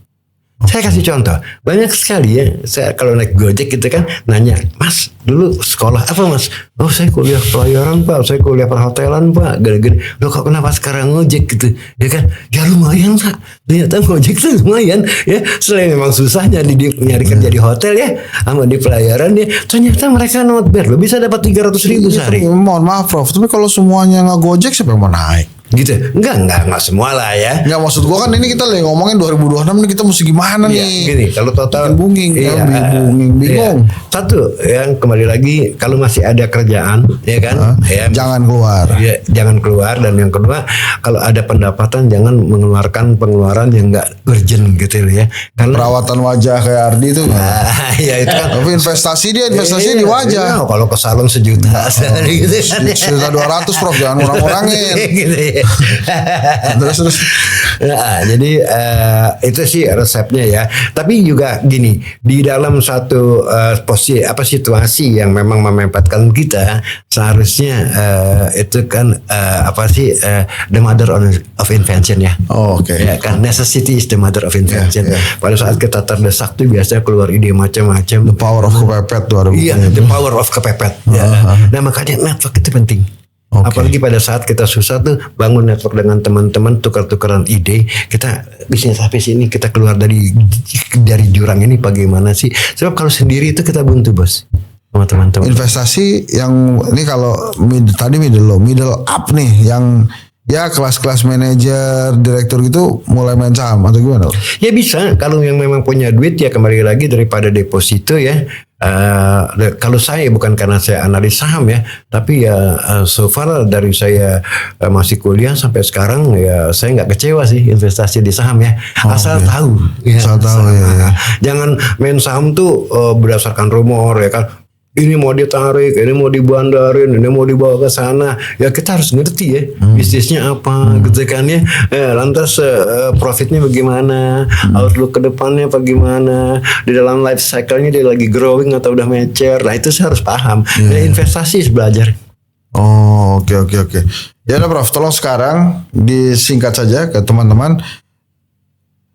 Saya kasih contoh, banyak sekali ya. Saya kalau naik Gojek gitu kan, nanya, Mas, dulu sekolah apa Mas? Oh, saya kuliah pelayaran Pak, saya kuliah perhotelan Pak. Gini-gini. Loh kok kenapa sekarang ngojek gitu? Ya kan, ya lumayan Pak. Ternyata ngojek tuh lumayan ya. Selain memang susahnya nyari kerja di hotel ya, sama di pelayaran ya. Ternyata mereka not bad loh, bisa dapat 300.000 sehari. Mohon maaf Prof, tapi kalau semuanya nggak Gojek siapa yang mau naik? Gitu. Enggak semua lah ya. Enggak, maksud gua kan ini kita lagi ngomongin 2026 nih, kita mesti gimana nih? Gini, kalau total bingung. Iya. Satu, yang kembali lagi kalau masih ada kerjaan, ya kan? Jangan keluar. Ya, jangan keluar, dan yang kedua, kalau ada pendapatan jangan mengeluarkan pengeluaran yang enggak urgent gitu ya. Karena Perawatan wajah kayak Ardi itu ya itu kan. tapi investasi di wajah. Iya, kalau ke salon 1 juta sehari gitu kan. 1.200.000 Prof, jangan ngurang-ngurangin. Gitu ya. Terus. Nah, jadi itu sih resepnya ya. Tapi juga gini, di dalam satu situasi yang memang memepatkan kita, seharusnya itu kan the mother of invention ya. Oh, oke. Ya kan, necessity is the mother of invention. Pada saat kita terdesak tuh biasanya keluar ide macam-macam. The power of kepepet 2000. Iya, the power of kepepet. Nah, makanya network itu penting. Okay. Apalagi pada saat kita susah tuh, bangun network dengan teman-teman, tukar-tukaran ide. Kita bisnis sampai sini, kita keluar dari jurang ini bagaimana sih? Sebab kalau sendiri itu kita buntu bos, sama teman-teman. Investasi yang ini kalau middle up nih, yang ya kelas-kelas manajer, direktur gitu mulai main saham atau gimana? Ya bisa, kalau yang memang punya duit ya kembali lagi daripada deposito ya. Kalau saya bukan karena saya analis saham ya, tapi ya so far dari saya masih kuliah sampai sekarang ya saya nggak kecewa sih investasi di saham ya, asal tahu. Ya, asal tahu ya. Jangan main saham tuh berdasarkan rumor ya kan. Ini mau ditarik, ini mau dibandarin, ini mau dibawa ke sana. Ya kita harus ngerti ya bisnisnya apa gitu kan ya. Lantas profitnya bagaimana, outlook ke depannya bagaimana, di dalam life cycle-nya dia lagi growing atau udah mature. Nah itu saya harus paham. Investasi belajar. Oh, oke. Ya udah Prof, tolong sekarang disingkat saja ke teman-teman.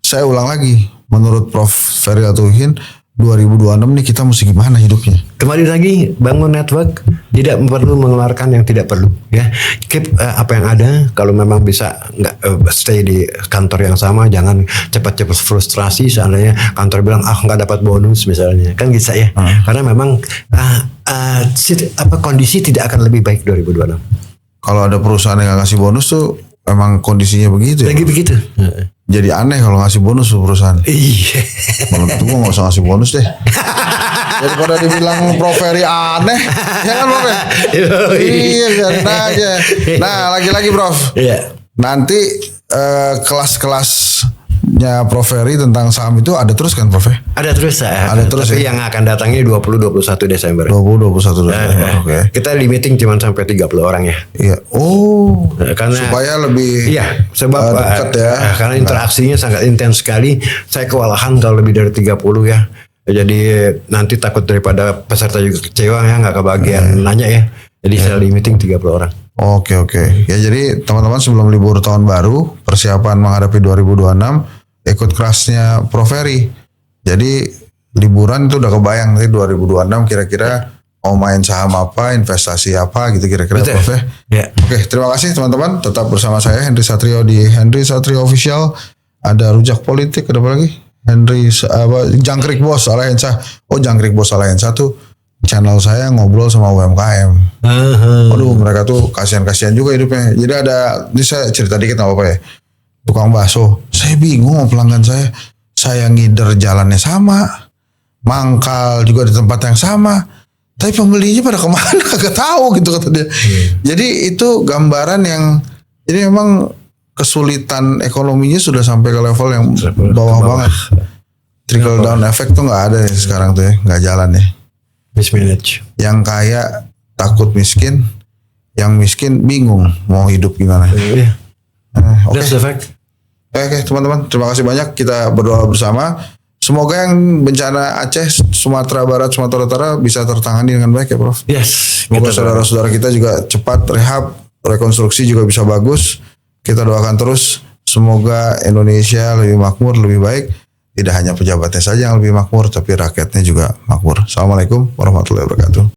Saya ulang lagi, menurut Prof Ferry Latuhin, 2026 nih kita mesti gimana hidupnya? Kembali lagi, bangun network, tidak perlu mengeluarkan yang tidak perlu ya. Keep apa yang ada. Kalau memang bisa nggak stay di kantor yang sama, jangan cepat-cepat frustrasi seandainya kantor bilang nggak dapat bonus misalnya, kan bisa ya. Karena memang kondisi tidak akan lebih baik 2026. Kalau ada perusahaan yang nggak ngasih bonus tuh emang kondisinya begitu ya? Lagi begitu. Jadi aneh kalau ngasih bonus tuh perusahaan. Iya. Malam itu gue gak usah ngasih bonus deh. Daripada dibilang Prof Ferry aneh, ya kan Prof ya? Iya, biarin aja. Nah, lagi-lagi Prof. Iya. Nanti kelas-kelas Prof Ferry tentang saham itu ada terus kan Prof? Ada terus saya. Ada terus tapi ya? yang akan datangnya 20-21 Desember. 20-21 Desember. Oke. Kita limiting cuma sampai 30 orang ya. Iya. Oh. Karena Supaya lebih iya, sebab dekat ya. karena interaksinya sangat intens sekali. Saya kewalahan kalau lebih dari 30 ya. Jadi nanti takut daripada peserta juga kecewa ya, nggak kebagian nanya ya. Jadi saya limiting 30 orang. Oke. Ya jadi teman-teman sebelum libur tahun baru, persiapan menghadapi 2026, ikut kelasnya Prof Ferry. Jadi liburan itu udah kebayang nanti 2026 kira-kira mau main saham apa, investasi apa gitu kira-kira Betul. Prof Ya. Oke, terima kasih teman-teman. Tetap bersama saya Henry Satrio di Henry Satrio Official. Ada rujak politik, ada apa lagi? Jangkrik Bos Alahensa. Oh, Jangkrik Bos Alahensa tuh channel saya ngobrol sama UMKM. Waduh, mereka tuh kasihan-kasihan juga hidupnya. Jadi ini saya cerita dikit nggak apa-apa ya. Tukang bakso, saya bingung sama pelanggan saya. Saya ngider jalannya sama, mangkal juga di tempat yang sama. Tapi pembelinya pada kemana? Kagak tahu gitu kata dia. Jadi itu gambaran yang, jadi memang kesulitan ekonominya sudah sampai ke level yang bawah banget. Trickle down effect tuh nggak ada ya sekarang tuh ya, nggak jalan ya. Mismanage. Yang kaya takut miskin, yang miskin bingung mau hidup gimana. Iya. Oke. That's the fact. Oke teman-teman, terima kasih banyak. Kita berdoa bersama. Semoga yang bencana Aceh, Sumatera Barat, Sumatera Utara bisa tertangani dengan baik ya Prof. Yes. Semoga saudara-saudara kita juga cepat rehab, rekonstruksi juga bisa bagus. Kita doakan terus semoga Indonesia lebih makmur, lebih baik. Tidak hanya pejabatnya saja yang lebih makmur, tapi rakyatnya juga makmur. Assalamualaikum warahmatullahi wabarakatuh.